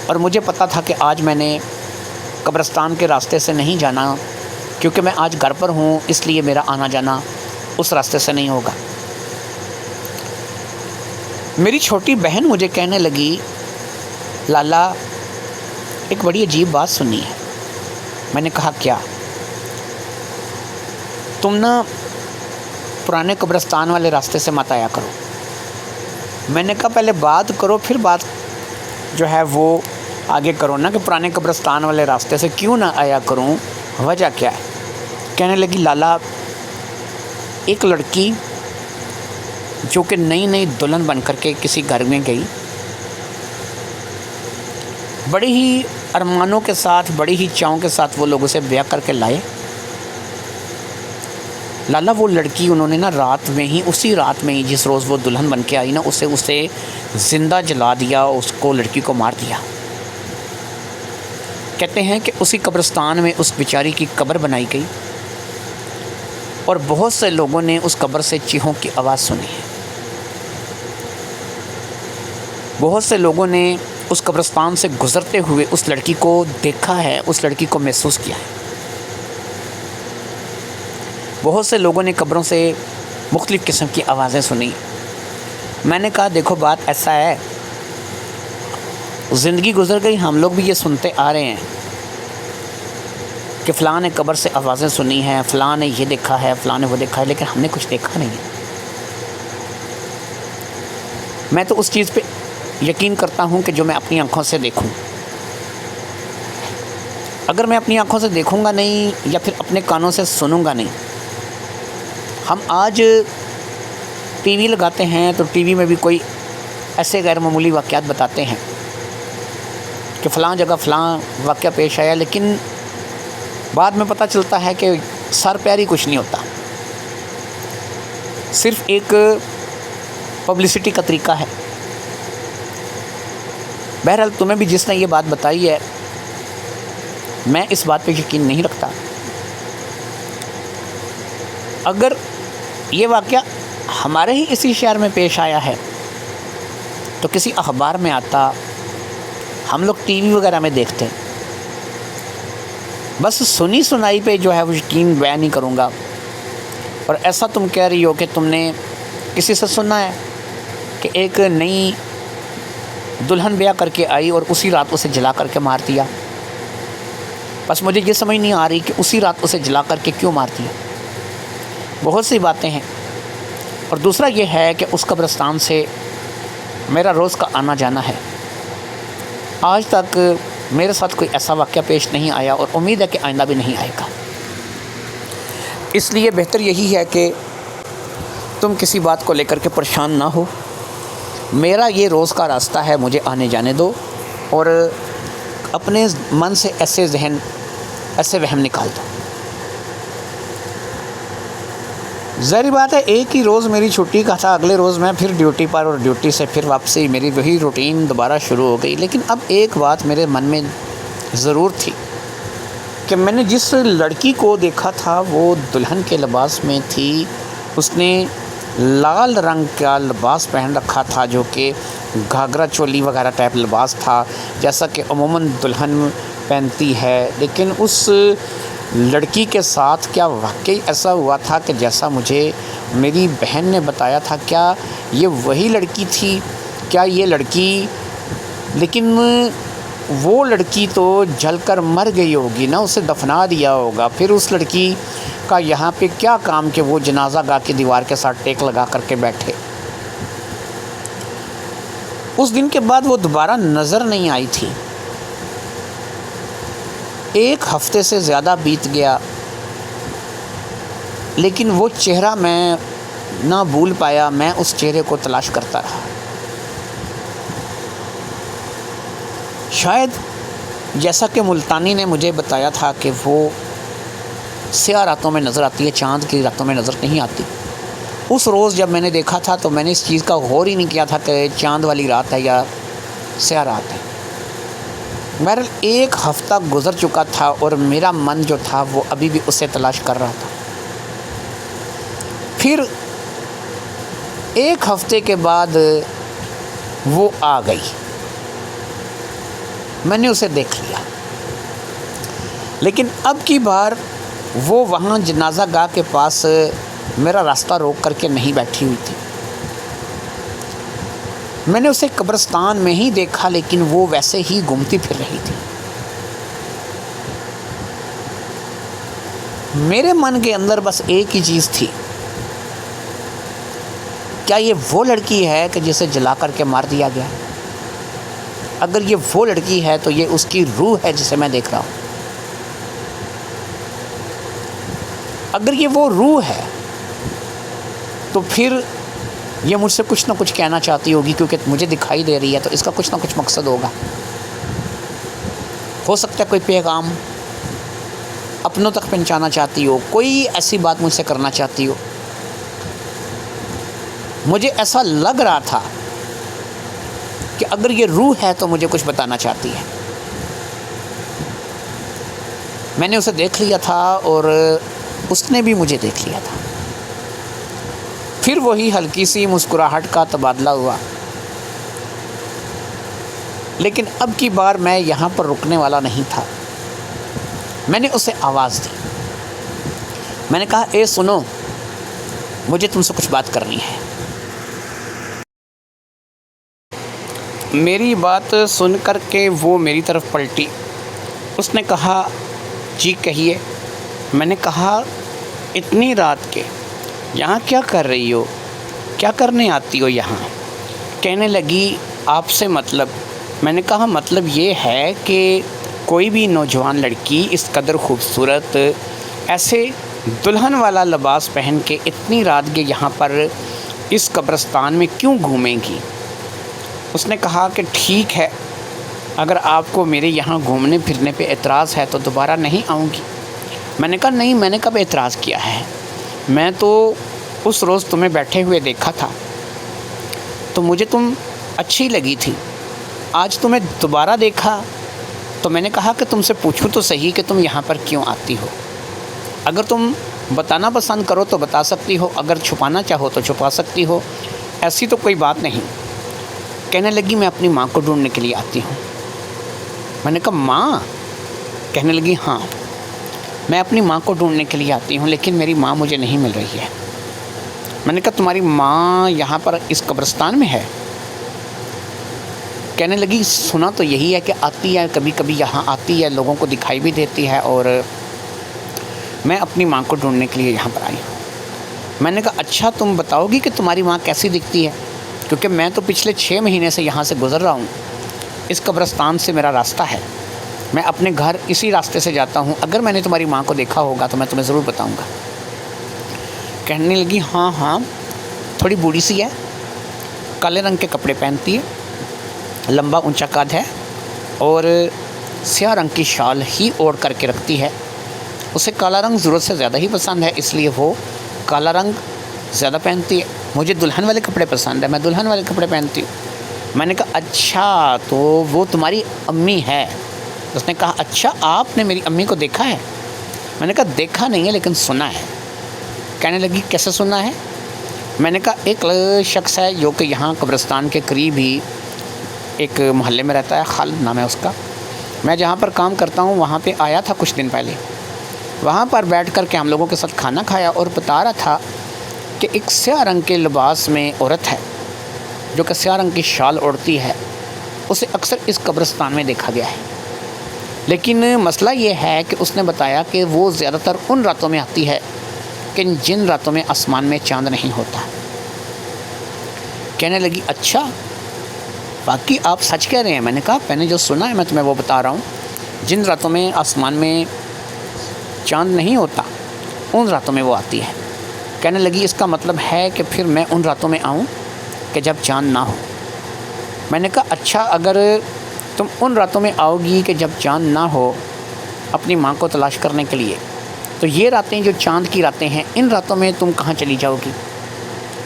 اور مجھے پتہ تھا کہ آج میں نے قبرستان کے راستے سے نہیں جانا، کیونکہ میں آج گھر پر ہوں، اس لیے میرا آنا جانا اس راستے سے نہیں ہوگا۔ میری چھوٹی بہن مجھے کہنے لگی، لالا ایک بڑی عجیب بات سنی ہے۔ میں نے کہا کیا؟ تم نا پرانے قبرستان والے راستے سے مت آیا کرو۔ میں نے کہا پہلے بات کرو، پھر بات جو ہے وہ آگے کرو نا، کہ پرانے قبرستان والے راستے سے کیوں نہ آیا کروں، وجہ کیا ہے؟ کہنے لگی، لالا ایک لڑکی جو کہ نئی دلہن بن کر کے کسی گھر میں گئی، بڑی ہی ارمانوں کے ساتھ، بڑی ہی چاؤں کے ساتھ وہ لوگ اسے بیاہ کر کے لائے، لالا وہ لڑکی انہوں نے نا رات میں ہی، اسی رات میں ہی جس روز وہ دلہن بن کے آئی نا، اسے زندہ جلا دیا، اس کو، لڑکی کو مار دیا۔ کہتے ہیں کہ اسی قبرستان میں اس بیچاری کی قبر بنائی گئی، اور بہت سے لوگوں نے اس قبر سے چیخوں کی آواز سنی ہے، بہت سے لوگوں نے اس قبرستان سے گزرتے ہوئے اس لڑکی کو دیکھا ہے، اس لڑکی کو محسوس کیا ہے۔ بہت سے لوگوں نے قبروں سے مختلف قسم کی آوازیں سنی۔ میں نے کہا دیکھو بات ایسا ہے، زندگی گزر گئی، ہم لوگ بھی یہ سنتے آ رہے ہیں کہ فلاں نے قبر سے آوازیں سنی ہیں، فلاں نے یہ دیکھا ہے، فلاں نے وہ دیکھا ہے، لیکن ہم نے کچھ دیکھا نہیں ہے۔ میں تو اس چیز پہ یقین کرتا ہوں کہ جو میں اپنی آنکھوں سے دیکھوں، اگر میں اپنی آنکھوں سے دیکھوں گا نہیں یا پھر اپنے کانوں سے سنوں گا نہیں، ہم آج ٹی وی لگاتے ہیں تو ٹی وی میں بھی کوئی ایسے غیر معمولی واقعات بتاتے ہیں کہ فلاں جگہ فلاں واقعہ پیش آیا، لیکن بعد میں پتہ چلتا ہے کہ سر پیر ہی کچھ نہیں ہوتا، صرف ایک پبلسٹی کا طریقہ ہے۔ بہرحال تمہیں بھی جس نے یہ بات بتائی ہے، میں اس بات پہ یقین نہیں رکھتا۔ اگر یہ واقعہ ہمارے ہی اسی شہر میں پیش آیا ہے تو کسی اخبار میں آتا، ہم لوگ ٹی وی وغیرہ میں دیکھتے، بس سنی سنائی پہ جو ہے وہ یقین بیان نہیں کروں گا۔ اور ایسا تم کہہ رہی ہو کہ تم نے کسی سے سنا ہے کہ ایک نئی دلہن بیاہ کر کے آئی اور اسی رات اسے جلا کر کے مار دیا، بس مجھے یہ سمجھ نہیں آ رہی کہ اسی رات اسے جلا کر کے کیوں مار دیا۔ بہت سی باتیں ہیں، اور دوسرا یہ ہے کہ اس قبرستان سے میرا روز کا آنا جانا ہے، آج تک میرے ساتھ کوئی ایسا واقعہ پیش نہیں آیا، اور امید ہے کہ آئندہ بھی نہیں آئے گا۔ اس لیے بہتر یہی ہے کہ تم کسی بات کو لے کر کے پریشان نہ ہو، میرا یہ روز کا راستہ ہے، مجھے آنے جانے دو، اور اپنے من سے ایسے وہم نکال دو۔ ظاہری بات ہے ایک ہی روز میری چھٹی کا تھا، اگلے روز میں پھر ڈیوٹی پر، اور ڈیوٹی سے پھر واپسی، میری وہی روٹین دوبارہ شروع ہو گئی۔ لیکن اب ایک بات میرے من میں ضرور تھی کہ میں نے جس لڑکی کو دیکھا تھا وہ دلہن کے لباس میں تھی، اس نے لال رنگ کا لباس پہن رکھا تھا جو کہ گھاگرا چولی وغیرہ ٹائپ لباس تھا جیسا کہ عموماً دلہن پہنتی ہے۔ لیکن اس لڑکی کے ساتھ کیا واقعی ایسا ہوا تھا کہ جیسا مجھے میری بہن نے بتایا تھا؟ کیا یہ وہی لڑکی تھی؟ کیا یہ لڑکی، لیکن وہ لڑکی تو جل کر مر گئی ہوگی نا، اسے دفنا دیا ہوگا۔ پھر اس لڑکی کا یہاں پہ کیا کام کہ وہ جنازہ گاہ کی دیوار کے ساتھ ٹیک لگا کر کے بیٹھے؟ اس دن کے بعد وہ دوبارہ نظر نہیں آئی تھی۔ ایک ہفتے سے زیادہ بیت گیا، لیکن وہ چہرہ میں نہ بھول پایا۔ میں اس چہرے کو تلاش کرتا رہا۔ شاید جیسا کہ ملتانی نے مجھے بتایا تھا کہ وہ سیاہ راتوں میں نظر آتی ہے، چاند کی راتوں میں نظر نہیں آتی۔ اس روز جب میں نے دیکھا تھا تو میں نے اس چیز کا غور ہی نہیں کیا تھا کہ چاند والی رات ہے یا سیاہ رات ہے۔ بہرحال ایک ہفتہ گزر چکا تھا اور میرا من جو تھا وہ ابھی بھی اسے تلاش کر رہا تھا۔ پھر ایک ہفتے کے بعد وہ آ گئی، میں نے اسے دیکھ لیا، لیکن اب کی بار وہ وہاں جنازہ گاہ کے پاس میرا راستہ روک کر کے نہیں بیٹھی ہوئی تھی۔ میں نے اسے قبرستان میں ہی دیکھا، لیکن وہ ویسے ہی گھومتی پھر رہی تھی۔ میرے من کے اندر بس ایک ہی چیز تھی، کیا یہ وہ لڑکی ہے کہ جسے جلا کر کے مار دیا گیا؟ اگر یہ وہ لڑکی ہے تو یہ اس کی روح ہے جسے میں دیکھ رہا ہوں۔ اگر یہ وہ روح ہے تو پھر یہ مجھ سے کچھ نہ کچھ کہنا چاہتی ہوگی، کیونکہ مجھے دکھائی دے رہی ہے تو اس کا کچھ نہ کچھ مقصد ہوگا۔ ہو سکتا ہے کوئی پیغام اپنوں تک پہنچانا چاہتی ہو، کوئی ایسی بات مجھ سے کرنا چاہتی ہو۔ مجھے ایسا لگ رہا تھا کہ اگر یہ روح ہے تو مجھے کچھ بتانا چاہتی ہے۔ میں نے اسے دیکھ لیا تھا اور اس نے بھی مجھے دیکھ لیا تھا۔ پھر وہی ہلکی سی مسکراہٹ کا تبادلہ ہوا، لیکن اب کی بار میں یہاں پر رکنے والا نہیں تھا۔ میں نے اسے آواز دی، میں نے کہا اے سنو، مجھے تم سے کچھ بات کرنی ہے۔ میری بات سن کر کے وہ میری طرف پلٹی، اس نے کہا جی کہیے۔ میں نے کہا اتنی رات کے یہاں کیا کر رہی ہو؟ کیا کرنے آتی ہو یہاں؟ کہنے لگی آپ سے مطلب۔ میں نے کہا مطلب یہ ہے کہ کوئی بھی نوجوان لڑکی اس قدر خوبصورت ایسے دلہن والا لباس پہن کے اتنی رات کے یہاں پر اس قبرستان میں کیوں گھومے گی؟ اس نے کہا کہ ٹھیک ہے، اگر آپ کو میرے یہاں گھومنے پھرنے پہ اعتراض ہے تو دوبارہ نہیں آؤں گی۔ میں نے کہا نہیں، میں نے کب اعتراض کیا ہے؟ میں تو اس روز تمہیں بیٹھے ہوئے دیکھا تھا تو مجھے تم اچھی لگی تھی، آج تمہیں دوبارہ دیکھا تو میں نے کہا کہ تم سے پوچھوں تو صحیح کہ تم یہاں پر کیوں آتی ہو۔ اگر تم بتانا پسند کرو تو بتا سکتی ہو، اگر چھپانا چاہو تو چھپا سکتی ہو، ایسی تو کوئی بات نہیں۔ کہنے لگی میں اپنی ماں کو ڈھونڈنے کے لیے آتی ہوں۔ میں نے کہا ماں؟ کہنے لگی ہاں، میں اپنی ماں کو ڈھونڈنے کے لیے آتی ہوں، لیکن میری ماں مجھے نہیں مل رہی ہے۔ میں نے کہا تمہاری ماں یہاں پر اس قبرستان میں ہے؟ کہنے لگی سنا تو یہی ہے کہ آتی ہے، کبھی کبھی یہاں آتی ہے، لوگوں کو دکھائی بھی دیتی ہے، اور میں اپنی ماں کو ڈھونڈنے کے لیے یہاں پر آئی ہوں۔ میں نے کہا اچھا تم بتاؤ گی کہ تمہاری ماں کیسی دکھتی ہے؟ کیونکہ میں تو پچھلے 6 مہینے سے یہاں سے گزر رہا ہوں، اس قبرستان سے میرا راستہ ہے، میں اپنے گھر اسی راستے سے جاتا ہوں، اگر میں نے تمہاری ماں کو دیکھا ہوگا تو میں تمہیں ضرور بتاؤں گا۔ کہنے لگی ہاں ہاں، تھوڑی بوڑھی سی ہے، کالے رنگ کے کپڑے پہنتی ہے، لمبا اونچا قد ہے اور سیاہ رنگ کی شال ہی اوڑھ کر کے رکھتی ہے. اسے کالا رنگ ضرورت سے زیادہ ہی پسند ہے، اس لیے وہ کالا رنگ زیادہ پہنتی ہے. مجھے دلہن والے کپڑے پسند ہیں، میں دلہن والے کپڑے پہنتی ہوں. میں نے کہا اچھا تو وہ تمہاری امی ہے؟ اس نے کہا اچھا آپ نے میری امی کو دیکھا ہے؟ میں نے کہا دیکھا نہیں ہے لیکن سنا ہے. کہنے لگی کیسے سنا ہے؟ میں نے کہا ایک شخص ہے جو کہ یہاں قبرستان کے قریب ہی ایک محلے میں رہتا ہے، خالد نام ہے اس کا. میں جہاں پر کام کرتا ہوں وہاں پہ آیا تھا کچھ دن پہلے. وہاں پر بیٹھ کر کے ہم لوگوں کے ساتھ کھانا کھایا اور بتا رہا تھا کہ ایک سیاہ رنگ کے لباس میں عورت ہے جو کہ سیاہ رنگ کی شال اوڑھتی ہے، اسے اکثر اس قبرستان میں دیکھا گیا ہے. لیکن مسئلہ یہ ہے کہ اس نے بتایا کہ وہ زیادہ تر ان راتوں میں آتی ہے کہ جن راتوں میں آسمان میں چاند نہیں ہوتا. کہنے لگی اچھا باقی آپ سچ کہہ رہے ہیں؟ میں نے کہا میں نے جو سنا ہے میں تمہیں وہ بتا رہا ہوں. جن راتوں میں آسمان میں چاند نہیں ہوتا ان راتوں میں وہ آتی ہے. کہنے لگی اس کا مطلب ہے کہ پھر میں ان راتوں میں آؤں کہ جب چاند نہ ہو. میں نے کہا اچھا اگر تم ان راتوں میں آؤ گی کہ جب چاند نہ ہو اپنی ماں کو تلاش کرنے کے لیے، تو یہ راتیں جو چاند کی راتیں ہیں ان راتوں میں تم کہاں چلی جاؤ گی؟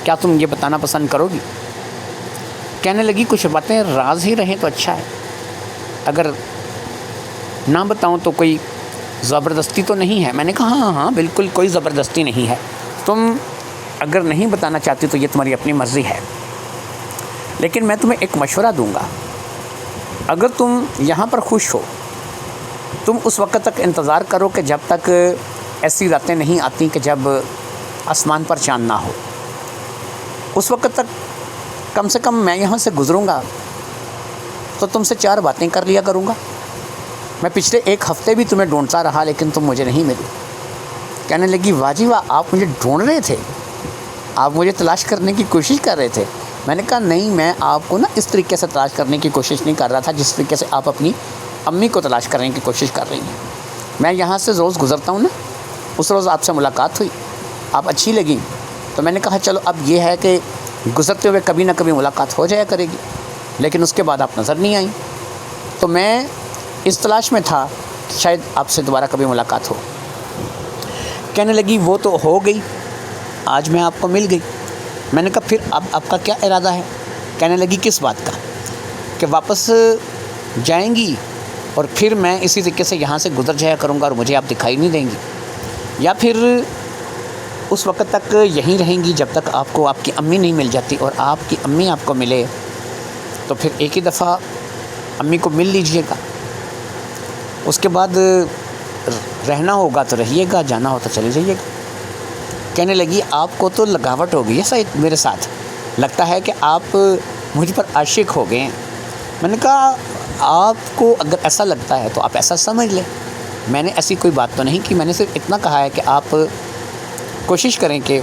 کیا تم یہ بتانا پسند کرو گی؟ کہنے لگی کچھ باتیں راز ہی رہیں تو اچھا ہے، اگر نہ بتاؤں تو کوئی زبردستی تو نہیں ہے. میں نے کہا ہاں ہاں بالکل کوئی زبردستی نہیں ہے، تم اگر نہیں بتانا چاہتی تو یہ تمہاری اپنی مرضی ہے. لیکن میں تمہیں ایک مشورہ دوں گا، اگر تم یہاں پر خوش ہو تم اس وقت تک انتظار کرو کہ جب تک ایسی راتیں نہیں آتی کہ جب آسمان پر چاند نہ ہو. اس وقت تک کم سے کم میں یہاں سے گزروں گا تو تم سے 4 باتیں کر لیا کروں گا. میں پچھلے 1 ہفتے بھی تمہیں ڈھونڈتا رہا لیکن تم مجھے نہیں ملی. کہنے لگی واہ جی واہ آپ مجھے ڈھونڈ رہے تھے، آپ مجھے تلاش کرنے کی کوشش کر رہے تھے. میں نے کہا نہیں میں آپ کو نا اس طریقے سے تلاش کرنے کی کوشش نہیں کر رہا تھا جس طریقے سے آپ اپنی امی کو تلاش کرنے کی کوشش کر رہی ہیں. میں یہاں سے روز گزرتا ہوں نا، اس روز آپ سے ملاقات ہوئی، آپ اچھی لگیں تو میں نے کہا چلو اب یہ ہے کہ گزرتے ہوئے کبھی نہ کبھی ملاقات ہو جایا کرے گی. لیکن اس کے بعد آپ نظر نہیں آئیں تو میں اس تلاش میں تھا شاید آپ سے دوبارہ کبھی ملاقات ہو. کہنے لگی وہ تو ہو گئی، آج میں آپ کو مل گئی. میں نے کہا پھر اب آپ کا کیا ارادہ ہے؟ کہنے لگی کس بات کا؟ کہ واپس جائیں گی اور پھر میں اسی طریقے سے یہاں سے گزر جایا کروں گا اور مجھے آپ دکھائی نہیں دیں گی، یا پھر اس وقت تک یہیں رہیں گی جب تک آپ کو آپ کی امی نہیں مل جاتی، اور آپ کی امی آپ کو ملے تو پھر ایک ہی دفعہ امی کو مل لیجئے گا، اس کے بعد رہنا ہوگا تو رہیے گا، جانا ہو تو چلے جائیے گا. کہنے لگی آپ کو تو لگاوٹ ہو گئی ہے سید میرے ساتھ، لگتا ہے کہ آپ مجھ پر عاشق ہو گئے ہیں. میں نے کہا آپ کو اگر ایسا لگتا ہے تو آپ ایسا سمجھ لیں، میں نے ایسی کوئی بات تو نہیں کی. میں نے صرف اتنا کہا ہے کہ آپ کوشش کریں کہ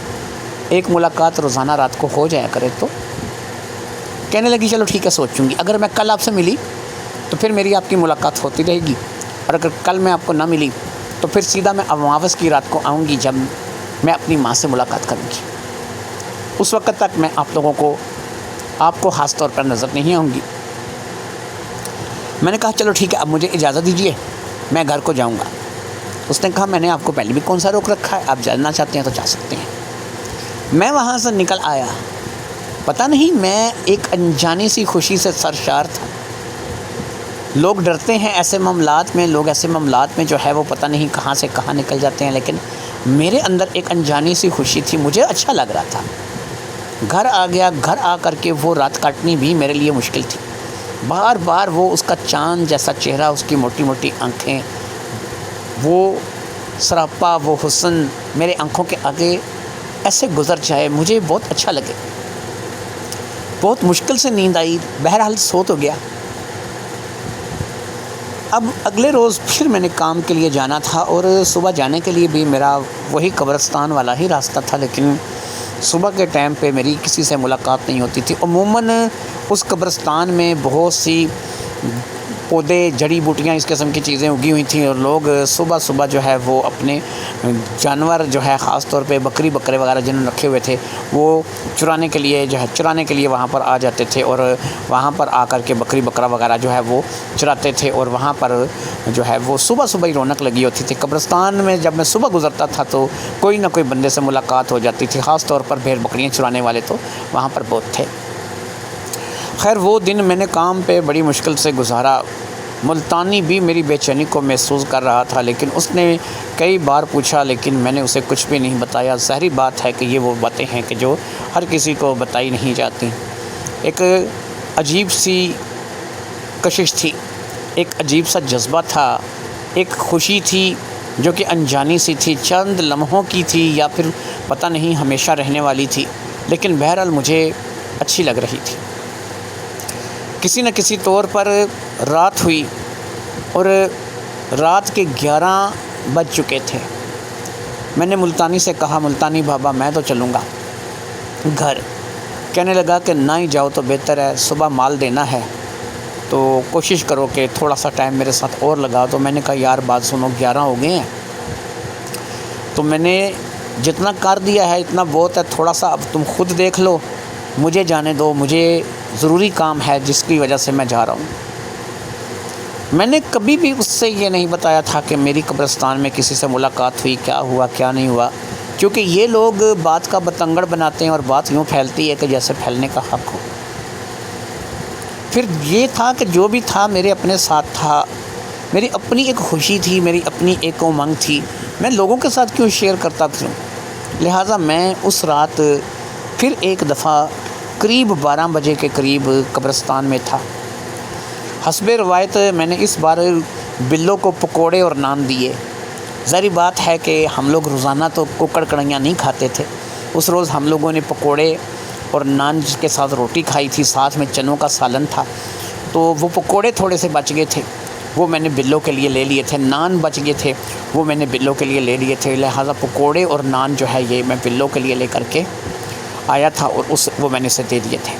ایک ملاقات روزانہ رات کو ہو جایا کرے. تو کہنے لگی چلو ٹھیک ہے سوچوں گی، اگر میں کل آپ سے ملی تو پھر میری آپ کی ملاقات ہوتی رہے گی، اور اگر کل میں آپ کو نہ ملی تو پھر سیدھا میں اماوس کی رات کو آؤں گی جب میں اپنی ماں سے ملاقات کروں گی. اس وقت تک میں آپ لوگوں کو آپ کو خاص طور پر نظر نہیں آؤں گی. میں نے کہا چلو ٹھیک ہے اب مجھے اجازت دیجیے میں گھر کو جاؤں گا. اس نے کہا میں نے آپ کو پہلے بھی کون سا روک رکھا ہے، آپ جانا چاہتے ہیں تو جا سکتے ہیں. میں وہاں سے نکل آیا، پتہ نہیں میں ایک انجانی سی خوشی سے سرشار تھا. لوگ ڈرتے ہیں ایسے معاملات میں، لوگ ایسے معاملات میں جو ہے وہ پتہ نہیں کہاں سے کہاں نکل جاتے ہیں، لیکن میرے اندر ایک انجانی سی خوشی تھی، مجھے اچھا لگ رہا تھا. گھر آ گیا، گھر آ کر کے وہ رات کاٹنی بھی میرے لیے مشکل تھی. بار بار وہ اس کا چاند جیسا چہرہ، اس کی موٹی موٹی آنکھیں، وہ سراپا، وہ حسن میرے آنکھوں کے آگے ایسے گزر جائے مجھے بہت اچھا لگے. بہت مشکل سے نیند آئی، بہرحال سو تو گیا. اب اگلے روز پھر میں نے کام کے لیے جانا تھا، اور صبح جانے کے لیے بھی میرا وہی قبرستان والا ہی راستہ تھا، لیکن صبح کے ٹائم پہ میری کسی سے ملاقات نہیں ہوتی تھی. عموماً اس قبرستان میں بہت سی پودے جڑی بوٹیاں اس قسم کی چیزیں اگی ہوئی تھیں، اور لوگ صبح صبح جو ہے وہ اپنے جانور جو ہے خاص طور پہ بکری بکرے وغیرہ جنہوں نے رکھے ہوئے تھے وہ چرانے کے لیے وہاں پر آ جاتے تھے، اور وہاں پر آ کر کے بکری بکرا وغیرہ جو ہے وہ چراتے تھے، اور وہاں پر جو ہے وہ صبح صبح ہی رونق لگی ہوتی تھی۔ قبرستان میں جب میں صبح گزرتا تھا تو کوئی نہ کوئی بندے سے ملاقات ہو جاتی تھی، خاص طور پر بھیڑ بکریاں چرانے والے تو وہاں پر بہت تھے۔ خیر وہ دن میں نے کام پہ بڑی مشکل سے گزارا۔ ملتانی بھی میری بے چینی کو محسوس کر رہا تھا، لیکن اس نے کئی بار پوچھا لیکن میں نے اسے کچھ بھی نہیں بتایا۔ ظاہری بات ہے کہ یہ وہ باتیں ہیں کہ جو ہر کسی کو بتائی نہیں جاتی۔ ایک عجیب سی کشش تھی، ایک عجیب سا جذبہ تھا، ایک خوشی تھی جو کہ انجانی سی تھی، چند لمحوں کی تھی یا پھر پتہ نہیں ہمیشہ رہنے والی تھی، لیکن بہرحال مجھے اچھی لگ رہی تھی۔ کسی نہ کسی طور پر رات ہوئی اور رات کے 11 بج چکے تھے۔ میں نے ملتانی سے کہا، ملتانی بابا میں تو چلوں گا گھر۔ کہنے لگا کہ نہ ہی جاؤ تو بہتر ہے، صبح مال دینا ہے تو کوشش کرو کہ تھوڑا سا ٹائم میرے ساتھ اور لگاؤ۔ تو میں نے کہا یار بات سنو، 11 ہو گئے ہیں تو میں نے جتنا کر دیا ہے اتنا بہت ہے، تھوڑا سا اب تم خود دیکھ لو، مجھے جانے دو، مجھے ضروری کام ہے جس کی وجہ سے میں جا رہا ہوں۔ میں نے کبھی بھی اس سے یہ نہیں بتایا تھا کہ میری قبرستان میں کسی سے ملاقات ہوئی، کیا ہوا کیا نہیں ہوا، کیونکہ یہ لوگ بات کا بتنگڑ بناتے ہیں اور بات یوں پھیلتی ہے کہ جیسے پھیلنے کا حق ہو۔ پھر یہ تھا کہ جو بھی تھا میرے اپنے ساتھ تھا، میری اپنی ایک خوشی تھی، میری اپنی ایک امنگ تھی، میں لوگوں کے ساتھ کیوں شیئر کرتا تھا۔ لہٰذا میں اس رات پھر ایک دفعہ قریب 12 بجے کے قریب قبرستان میں تھا۔ حسب روایت میں نے اس بار بلوں کو پکوڑے اور نان دیے۔ ظاہری بات ہے کہ ہم لوگ روزانہ تو کوکڑ کڑھائیاں نہیں کھاتے تھے، اس روز ہم لوگوں نے پکوڑے اور نان کے ساتھ روٹی کھائی تھی، ساتھ میں چنوں کا سالن تھا، تو وہ پکوڑے تھوڑے سے بچ گئے تھے، وہ میں نے بلوں کے لیے لے لیے تھے، نان بچ گئے تھے وہ میں نے بلوں کے لیے لے لیے تھے۔ لہٰذا پکوڑے اور نان جو ہے یہ میں بلوں کے لیے لے کر کے آیا تھا اور وہ میں نے اسے دے دیے تھے۔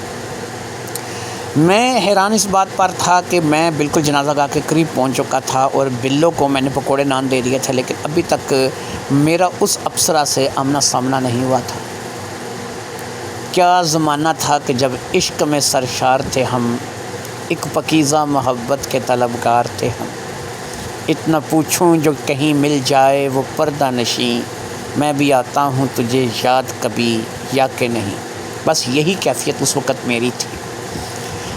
میں حیران اس بات پر تھا کہ میں بالکل جنازہ گاہ کے قریب پہنچ چکا تھا اور بلوں کو میں نے پکوڑے نان دے دیے تھے، لیکن ابھی تک میرا اس ابصرہ سے آمنا سامنا نہیں ہوا تھا۔ کیا زمانہ تھا کہ جب عشق میں سرشار تھے ہم، ایک پکیزہ محبت کے طلبگار تھے ہم۔ اتنا پوچھوں جو کہیں مل جائے وہ پردہ نشیں، میں بھی آتا ہوں تجھے یاد کبھی یا کہ نہیں۔ بس یہی کیفیت اس وقت میری تھی۔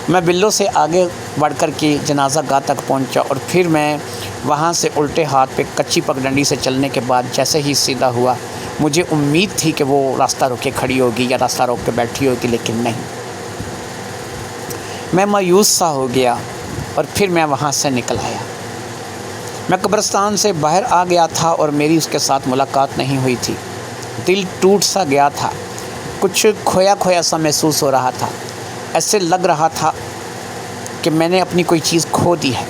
میں بلوں سے آگے بڑھ کر کے جنازہ گاہ تک پہنچا اور پھر میں وہاں سے الٹے ہاتھ پہ کچی پگڈنڈی سے چلنے کے بعد جیسے ہی سیدھا ہوا، مجھے امید تھی کہ وہ راستہ روک کے کھڑی ہوگی یا راستہ روک کے بیٹھی ہوگی، لیکن نہیں۔ میں مایوس سا ہو گیا اور پھر میں وہاں سے نکل آیا۔ میں قبرستان سے باہر آ گیا تھا اور میری اس کے ساتھ ملاقات نہیں ہوئی تھی۔ دل ٹوٹ سا گیا تھا، کچھ کھویا کھویا سا محسوس ہو رہا تھا، ایسے لگ رہا تھا کہ میں نے اپنی کوئی چیز کھو دی ہے۔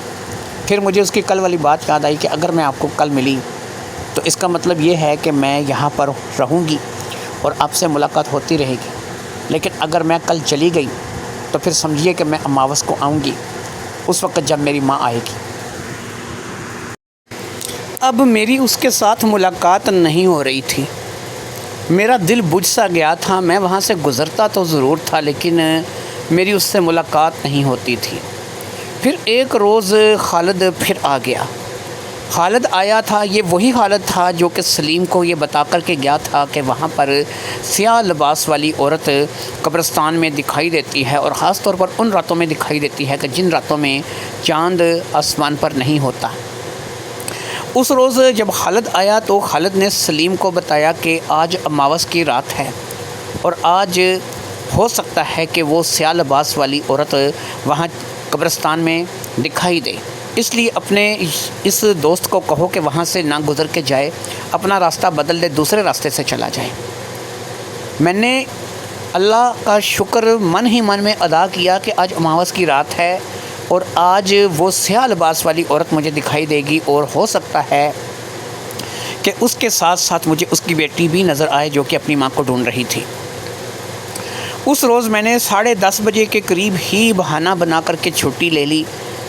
پھر مجھے اس کی کل والی بات یاد آئی کہ اگر میں آپ کو کل ملی تو اس کا مطلب یہ ہے کہ میں یہاں پر رہوں گی اور آپ سے ملاقات ہوتی رہے گی، لیکن اگر میں کل چلی گئی تو پھر سمجھیے کہ میں اماوس کو آؤں گی، اس وقت جب میری ماں آئے گی۔ اب میری اس کے ساتھ ملاقات نہیں ہو رہی تھی، میرا دل بجھ سا گیا تھا۔ میں وہاں سے گزرتا تو ضرور تھا لیکن میری اس سے ملاقات نہیں ہوتی تھی۔ پھر ایک روز خالد پھر آ گیا۔ خالد آیا تھا، یہ وہی خالد تھا جو کہ سلیم کو یہ بتا کر کے گیا تھا کہ وہاں پر سیاہ لباس والی عورت قبرستان میں دکھائی دیتی ہے، اور خاص طور پر ان راتوں میں دکھائی دیتی ہے کہ جن راتوں میں چاند آسمان پر نہیں ہوتا۔ اس روز جب خالد آیا تو خالد نے سلیم کو بتایا کہ آج اماوس کی رات ہے اور آج ہو سکتا ہے کہ وہ سیاہ لباس والی عورت وہاں قبرستان میں دکھائی دے، اس لیے اپنے اس دوست کو کہو کہ وہاں سے نہ گزر کے جائے، اپنا راستہ بدل دے، دوسرے راستے سے چلا جائے۔ میں نے اللہ کا شکر من ہی من میں ادا کیا کہ آج اماوس کی رات ہے اور آج وہ سیاہ لباس والی عورت مجھے دکھائی دے گی، اور ہو سکتا ہے کہ اس کے ساتھ ساتھ مجھے اس کی بیٹی بھی نظر آئے جو کہ اپنی ماں کو ڈھونڈ رہی تھی۔ اس روز میں نے 10:30 بجے کے قریب ہی بہانہ بنا کر کے چھٹی لے لی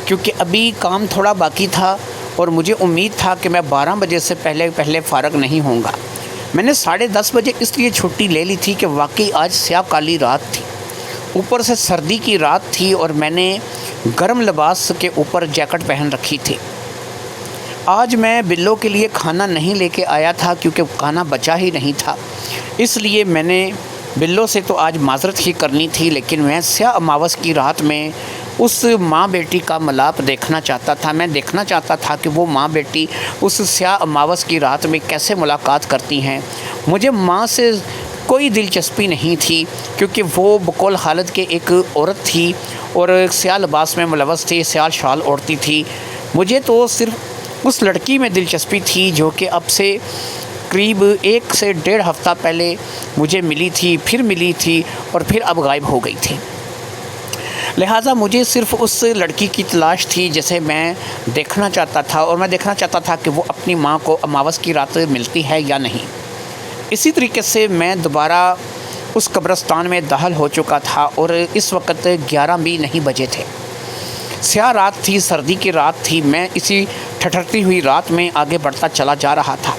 کیونکہ ابھی کام تھوڑا باقی تھا اور مجھے امید تھا کہ میں 12 بجے سے پہلے فارغ نہیں ہوں گا۔ میں نے 10:30 بجے اس لیے چھٹی لے لی تھی کہ واقعی آج سیاہ کالی رات تھی، اوپر سے سردی کی رات تھی اور میں نے گرم لباس کے اوپر جیکٹ پہن رکھی تھی۔ آج میں بلو کے لیے کھانا نہیں لے کے آیا تھا کیونکہ کھانا بچا ہی نہیں تھا، اس لیے میں نے بلو سے تو آج معذرت ہی کرنی تھی، لیکن میں سیاہ اماوس کی رات میں اس ماں بیٹی کا ملاپ دیکھنا چاہتا تھا۔ میں دیکھنا چاہتا تھا کہ وہ ماں بیٹی اس سیاہ اماوس کی رات میں کیسے ملاقات کرتی ہیں۔ مجھے ماں سے کوئی دلچسپی نہیں تھی کیونکہ وہ بقول حالت کے ایک عورت تھی اور سیاہ لباس میں ملوث تھی، سیاہ شال اوڑھتی تھی۔ مجھے تو صرف اس لڑکی میں دلچسپی تھی جو کہ اب سے قریب 1 سے 1.5 ہفتہ پہلے مجھے ملی تھی، پھر ملی تھی اور پھر اب غائب ہو گئی تھی۔ لہٰذا مجھے صرف اس لڑکی کی تلاش تھی جسے میں دیکھنا چاہتا تھا، اور میں دیکھنا چاہتا تھا کہ وہ اپنی ماں کو اماوس کی رات ملتی ہے یا نہیں۔ اسی طریقے سے میں دوبارہ اس قبرستان میں داخل ہو چکا تھا اور اس وقت 11 بھی نہیں بجے تھے۔ سیاہ رات تھی، سردی کی رات تھی۔ میں اسی ٹھٹھرتی ہوئی رات میں آگے بڑھتا چلا جا رہا تھا۔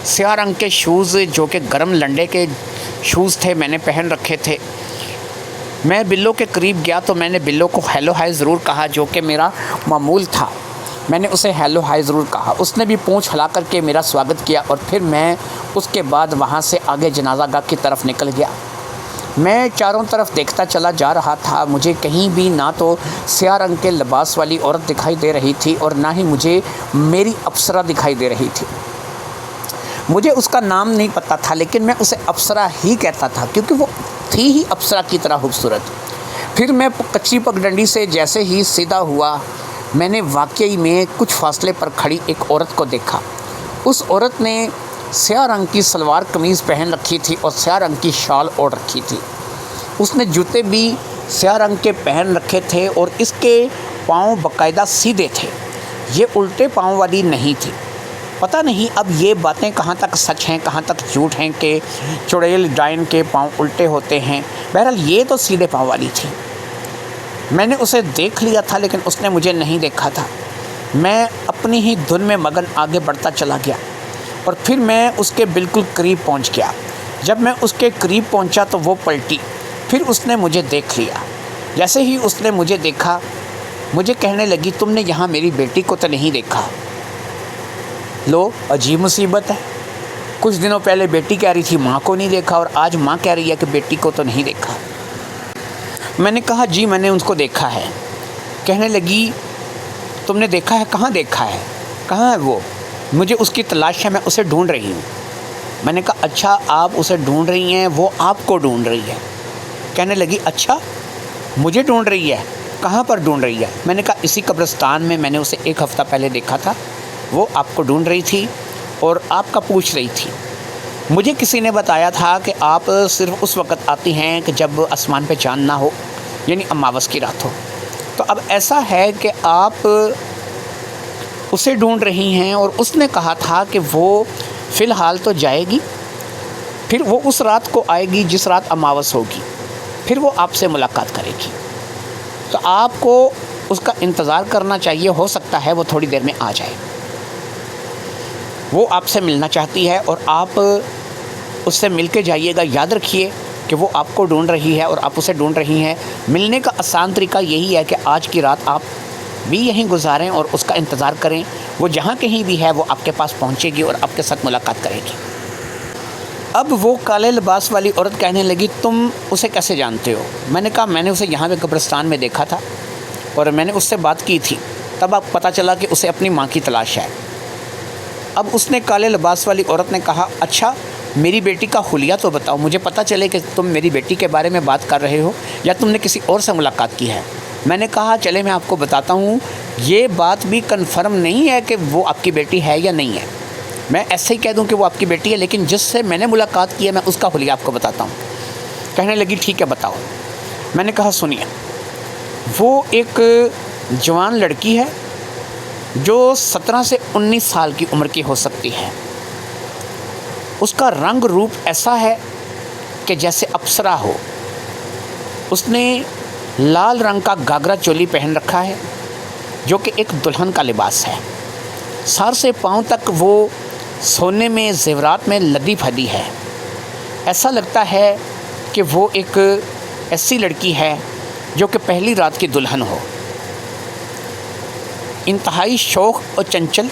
سیاہ رنگ کے شوز جو کہ گرم لنڈے کے شوز تھے میں نے پہن رکھے تھے۔ میں بلو کے قریب گیا تو میں نے بلو کو ہیلو ہائی ضرور کہا، جو کہ میرا معمول تھا۔ میں نے اسے ہیلو ہائی ضرور کہا، اس نے بھی پونچھ ہلا کر کے میرا سواگت کیا اور پھر میں اس کے بعد وہاں سے آگے جنازہ گاہ کی طرف نکل گیا۔ میں چاروں طرف دیکھتا چلا جا رہا تھا، مجھے کہیں بھی نہ تو سیاہ رنگ کے لباس والی عورت دکھائی دے رہی تھی اور نہ ہی مجھے میری اپسرا دکھائی دے رہی تھی۔ مجھے اس کا نام نہیں پتہ تھا لیکن میں اسے اپسرا ہی کہتا تھا کیونکہ وہ تھی ہی اپسرا کی طرح خوبصورت۔ پھر میں کچی پگڈنڈی سے جیسے ہی سیدھا ہوا، میں نے واقعی میں کچھ فاصلے پر کھڑی ایک عورت کو دیکھا۔ اس عورت نے سیاہ رنگ کی سلوار قمیض پہن رکھی تھی اور سیاہ رنگ کی شال اوڑھ رکھی تھی۔ اس نے جوتے بھی سیاہ رنگ کے پہن رکھے تھے اور اس کے پاؤں باقاعدہ سیدھے تھے، یہ الٹے پاؤں والی نہیں تھی۔ پتہ نہیں اب یہ باتیں کہاں تک سچ ہیں کہاں تک جھوٹ ہیں کہ چڑیل ڈائن کے پاؤں الٹے ہوتے ہیں۔ بہرحال یہ تو سیدھے پاؤں والی تھی۔ میں نے اسے دیکھ لیا تھا لیکن اس نے مجھے نہیں دیکھا تھا۔ میں اپنی ہی دھن میں مگن آگے بڑھتا چلا گیا اور پھر میں اس کے بالکل قریب پہنچ گیا۔ جب میں اس کے قریب پہنچا تو وہ پلٹی، پھر اس نے مجھے دیکھ لیا۔ جیسے ہی اس نے مجھے دیکھا مجھے کہنے لگی، تم نے یہاں میری بیٹی کو تو نہیں دیکھا؟ لو عجیب مصیبت ہے، کچھ دنوں پہلے بیٹی کہہ رہی تھی ماں کو نہیں دیکھا اور آج ماں کہہ رہی ہے کہ بیٹی کو تو نہیں دیکھا۔ میں نے کہا جی میں نے ان کو دیکھا ہے۔ کہنے لگی تم نے دیکھا ہے؟ کہاں دیکھا ہے؟ کہاں ہے وہ؟ مجھے اس کی تلاش ہے، میں اسے ڈھونڈ رہی ہوں۔ میں نے کہا اچھا آپ اسے ڈھونڈ رہی ہیں، وہ آپ کو ڈھونڈ رہی ہے۔ کہنے لگی اچھا مجھے ڈھونڈ رہی ہے، کہاں پر ڈھونڈ رہی ہے؟ میں نے کہا اسی قبرستان میں نے اسے 1 ہفتہ پہلے دیکھا تھا، وہ آپ کو ڈھونڈ رہی تھی اور آپ کا پوچھ رہی تھی۔ مجھے کسی نے بتایا تھا کہ آپ صرف اس وقت آتی ہیں کہ جب آسمان پہ چاند نہ ہو، یعنی اماوس کی رات ہو۔ تو اب ایسا ہے کہ آپ اسے ڈھونڈ رہی ہیں اور اس نے کہا تھا کہ وہ فی الحال تو جائے گی، پھر وہ اس رات کو آئے گی جس رات اماوس ہوگی، پھر وہ آپ سے ملاقات کرے گی۔ تو آپ کو اس کا انتظار کرنا چاہیے، ہو سکتا ہے وہ تھوڑی دیر میں آ جائے۔ وہ آپ سے ملنا چاہتی ہے اور آپ اس سے مل کے جائیے گا۔ یاد رکھیے کہ وہ آپ کو ڈھونڈ رہی ہے اور آپ اسے ڈھونڈ رہی ہیں۔ ملنے کا آسان طریقہ یہی ہے کہ آج کی رات آپ بھی یہیں گزاریں اور اس کا انتظار کریں۔ وہ جہاں کہیں بھی ہے وہ آپ کے پاس پہنچے گی اور آپ کے ساتھ ملاقات کرے گی۔ اب وہ کالے لباس والی عورت کہنے لگی تم اسے کیسے جانتے ہو؟ میں نے کہا میں نے اسے یہاں پہ قبرستان میں دیکھا تھا اور میں نے اس سے بات کی تھی، تب آپ پتہ چلا کہ اسے اپنی ماں کی تلاش ہے۔ اب اس نے کالے لباس والی عورت نے کہا اچھا میری بیٹی کا حلیہ تو بتاؤ، مجھے پتہ چلے کہ تم میری بیٹی کے بارے میں بات کر رہے ہو یا تم نے کسی اور سے ملاقات کی ہے۔ میں نے کہا چلے میں آپ کو بتاتا ہوں، یہ بات بھی کنفرم نہیں ہے کہ وہ آپ کی بیٹی ہے یا نہیں ہے۔ میں ایسے ہی کہہ دوں کہ وہ آپ کی بیٹی ہے، لیکن جس سے میں نے ملاقات کی ہے میں اس کا حلیہ آپ کو بتاتا ہوں۔ کہنے لگی ٹھیک ہے بتاؤ۔ میں نے کہا سنیے، وہ ایک جوان لڑکی ہے جو 17 سے 19 سال کی عمر کی ہو سکتی ہے۔ اس کا رنگ روپ ایسا ہے کہ جیسے اپسرا ہو۔ اس نے لال رنگ کا گھاگرا چولی پہن رکھا ہے، جو کہ ایک دلہن کا لباس ہے. سر سے پاؤں تک وہ سونے میں زیورات میں لدی پھدی ہے. ایسا لگتا ہے کہ وہ ایک ایسی لڑکی ہے جو کہ پہلی رات کی دلہن ہو. انتہائی شوق اور چنچل،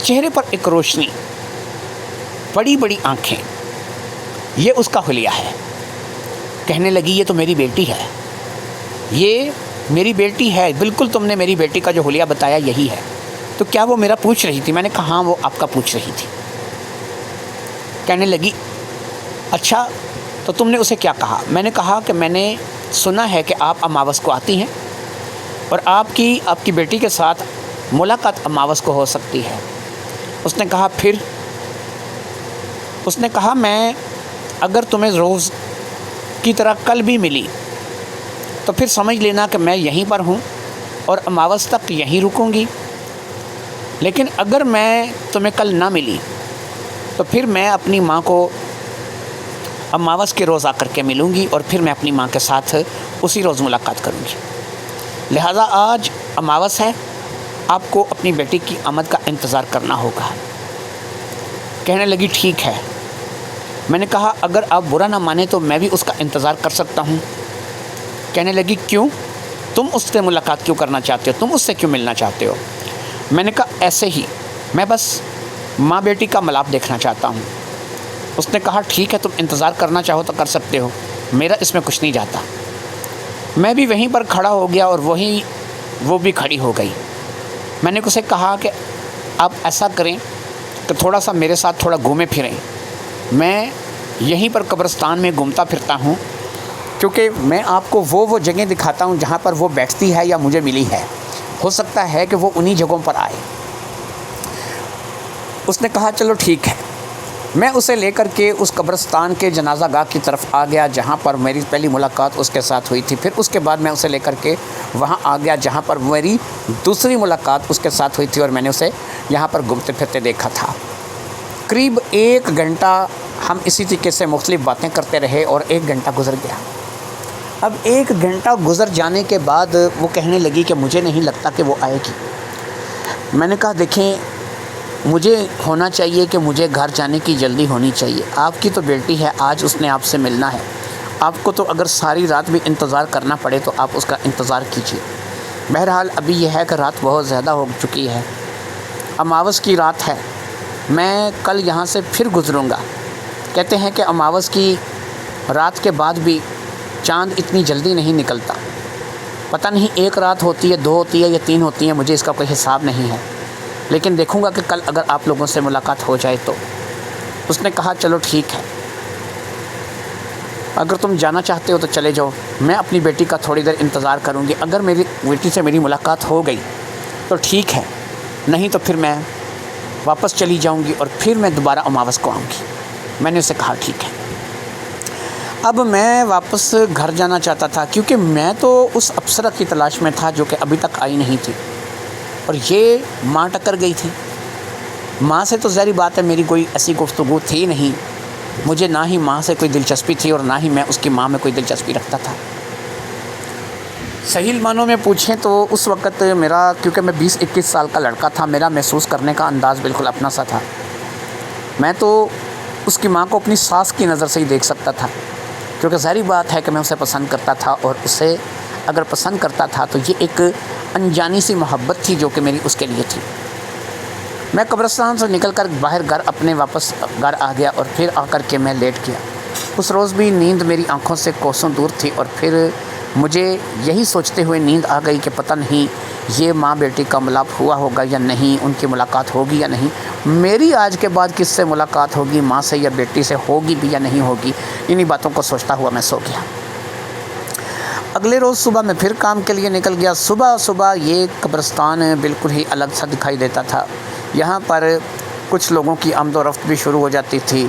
چہرے پر ایک روشنی، بڑی بڑی آنکھیں، یہ اس کا حلیہ ہے. کہنے لگی یہ تو میری بیٹی ہے، یہ میری بیٹی ہے، بالکل تم نے میری بیٹی کا جو حلیہ بتایا یہی ہے. تو کیا وہ میرا پوچھ رہی تھی؟ میں نے کہا ہاں وہ آپ کا پوچھ رہی تھی. کہنے لگی اچھا تو تم نے اسے کیا کہا؟ میں نے کہا کہ میں نے سنا ہے کہ آپ اماوس کو آتی ہیں اور آپ کی بیٹی کے ساتھ ملاقات اماوس کو ہو سکتی ہے. اس نے کہا پھر؟ اس نے کہا میں اگر تمہیں روز کی طرح کل بھی ملی تو پھر سمجھ لینا کہ میں یہیں پر ہوں اور اماوس تک یہیں رکوں گی. لیکن اگر میں تمہیں کل نہ ملی تو پھر میں اپنی ماں کو اماوس کے روز آ کر کے ملوں گی اور پھر میں اپنی ماں کے ساتھ اسی روز ملاقات کروں گی. لہٰذا آج اماوس ہے، آپ کو اپنی بیٹی کی آمد کا انتظار کرنا ہوگا. کہنے لگی ٹھیک ہے. میں نے کہا اگر آپ برا نہ مانیں تو میں بھی اس کا انتظار کر سکتا ہوں. کہنے لگی کیوں؟ تم اس سے ملاقات کیوں کرنا چاہتے ہو؟ تم اس سے کیوں ملنا چاہتے ہو؟ میں نے کہا ایسے ہی، میں بس ماں بیٹی کا ملاپ دیکھنا چاہتا ہوں. اس نے کہا ٹھیک ہے، تم انتظار کرنا چاہو تو کر سکتے ہو، میرا اس میں کچھ نہیں جاتا. میں بھی وہیں پر کھڑا ہو گیا اور وہ بھی کھڑی ہو گئی. میں نے اسے کہا کہ آپ ایسا کریں کہ تھوڑا سا میرے ساتھ تھوڑا گھومیں پھریں. میں یہیں پر قبرستان میں گھومتا پھرتا ہوں کیونکہ میں آپ کو وہ جگہیں دکھاتا ہوں جہاں پر وہ بیٹھتی ہے یا مجھے ملی ہے. ہو سکتا ہے کہ وہ انہی جگہوں پر آئے. اس نے کہا چلو ٹھیک ہے. میں اسے لے کر کے اس قبرستان کے جنازہ گاہ کی طرف آ گیا جہاں پر میری پہلی ملاقات اس کے ساتھ ہوئی تھی. پھر اس کے بعد میں اسے لے کر کے وہاں آ گیا جہاں پر میری دوسری ملاقات اس کے ساتھ ہوئی تھی اور میں نے اسے یہاں پر گھومتے پھرتے دیکھا تھا. قریب 1 گھنٹہ ہم اسی طریقے سے مختلف باتیں کرتے رہے اور 1 گھنٹہ گزر گیا. اب 1 گھنٹہ گزر جانے کے بعد وہ کہنے لگی کہ مجھے نہیں لگتا کہ وہ آئے گی. میں نے کہا دیکھیں مجھے ہونا چاہیے کہ مجھے گھر جانے کی جلدی ہونی چاہیے. آپ کی تو بیٹی ہے، آج اس نے آپ سے ملنا ہے. آپ کو تو اگر ساری رات بھی انتظار کرنا پڑے تو آپ اس کا انتظار کیجیے. بہرحال ابھی یہ ہے کہ رات بہت زیادہ ہو چکی ہے، اماوس کی رات ہے. میں کل یہاں سے پھر گزروں گا. کہتے ہیں کہ اماوس کی رات کے بعد بھی چاند اتنی جلدی نہیں نکلتا. پتہ نہیں 1 رات ہوتی ہے، 2 ہوتی ہے یا 3 ہوتی ہے، مجھے اس کا کوئی حساب نہیں ہے. لیکن دیکھوں گا کہ کل اگر آپ لوگوں سے ملاقات ہو جائے تو. اس نے کہا چلو ٹھیک ہے، اگر تم جانا چاہتے ہو تو چلے جاؤ، میں اپنی بیٹی کا تھوڑی دیر انتظار کروں گی. اگر میری بیٹی سے میری ملاقات ہو گئی تو ٹھیک ہے، نہیں تو پھر میں واپس چلی جاؤں گی اور پھر میں دوبارہ اماوس کو آؤں گی. میں نے اسے کہا ٹھیک ہے. اب میں واپس گھر جانا چاہتا تھا کیونکہ میں تو اس افسرہ کی تلاش میں تھا جو کہ ابھی تک آئی نہیں تھی اور یہ ماں ٹکر گئی تھی. ماں سے تو ظاہری بات ہے میری کوئی ایسی گفتگو تھی نہیں. مجھے نہ ہی ماں سے کوئی دلچسپی تھی اور نہ ہی میں اس کی ماں میں کوئی دلچسپی رکھتا تھا. صحیح معنوں میں پوچھیں تو اس وقت میرا، کیونکہ میں 20-21 سال کا لڑکا تھا، میرا محسوس کرنے کا انداز بالکل اپنا سا تھا. میں تو اس کی ماں کو اپنی ساس کی نظر سے ہی دیکھ سکتا تھا کیونکہ ظاہری بات ہے کہ میں اسے پسند کرتا تھا اور اسے اگر پسند کرتا تھا تو یہ ایک انجانی سی محبت تھی جو کہ میری اس کے لیے تھی. میں قبرستان سے نکل کر باہر گھر اپنے واپس گھر آ گیا اور پھر آ کر کے میں لیٹ گیا. اس روز بھی نیند میری آنکھوں سے کوسوں دور تھی اور پھر مجھے یہی سوچتے ہوئے نیند آ گئی کہ پتہ نہیں یہ ماں بیٹی کا ملاپ ہوا ہوگا یا نہیں، ان کی ملاقات ہوگی یا نہیں، میری آج کے بعد کس سے ملاقات ہوگی، ماں سے یا بیٹی سے ہوگی بھی یا نہیں ہوگی. انہی باتوں کو سوچتا ہوا میں سو گیا. اگلے روز صبح میں پھر کام کے لیے نکل گیا. صبح یہ قبرستان بالکل ہی الگ سا دکھائی دیتا تھا. یہاں پر کچھ لوگوں کی آمد و رفت بھی شروع ہو جاتی تھی،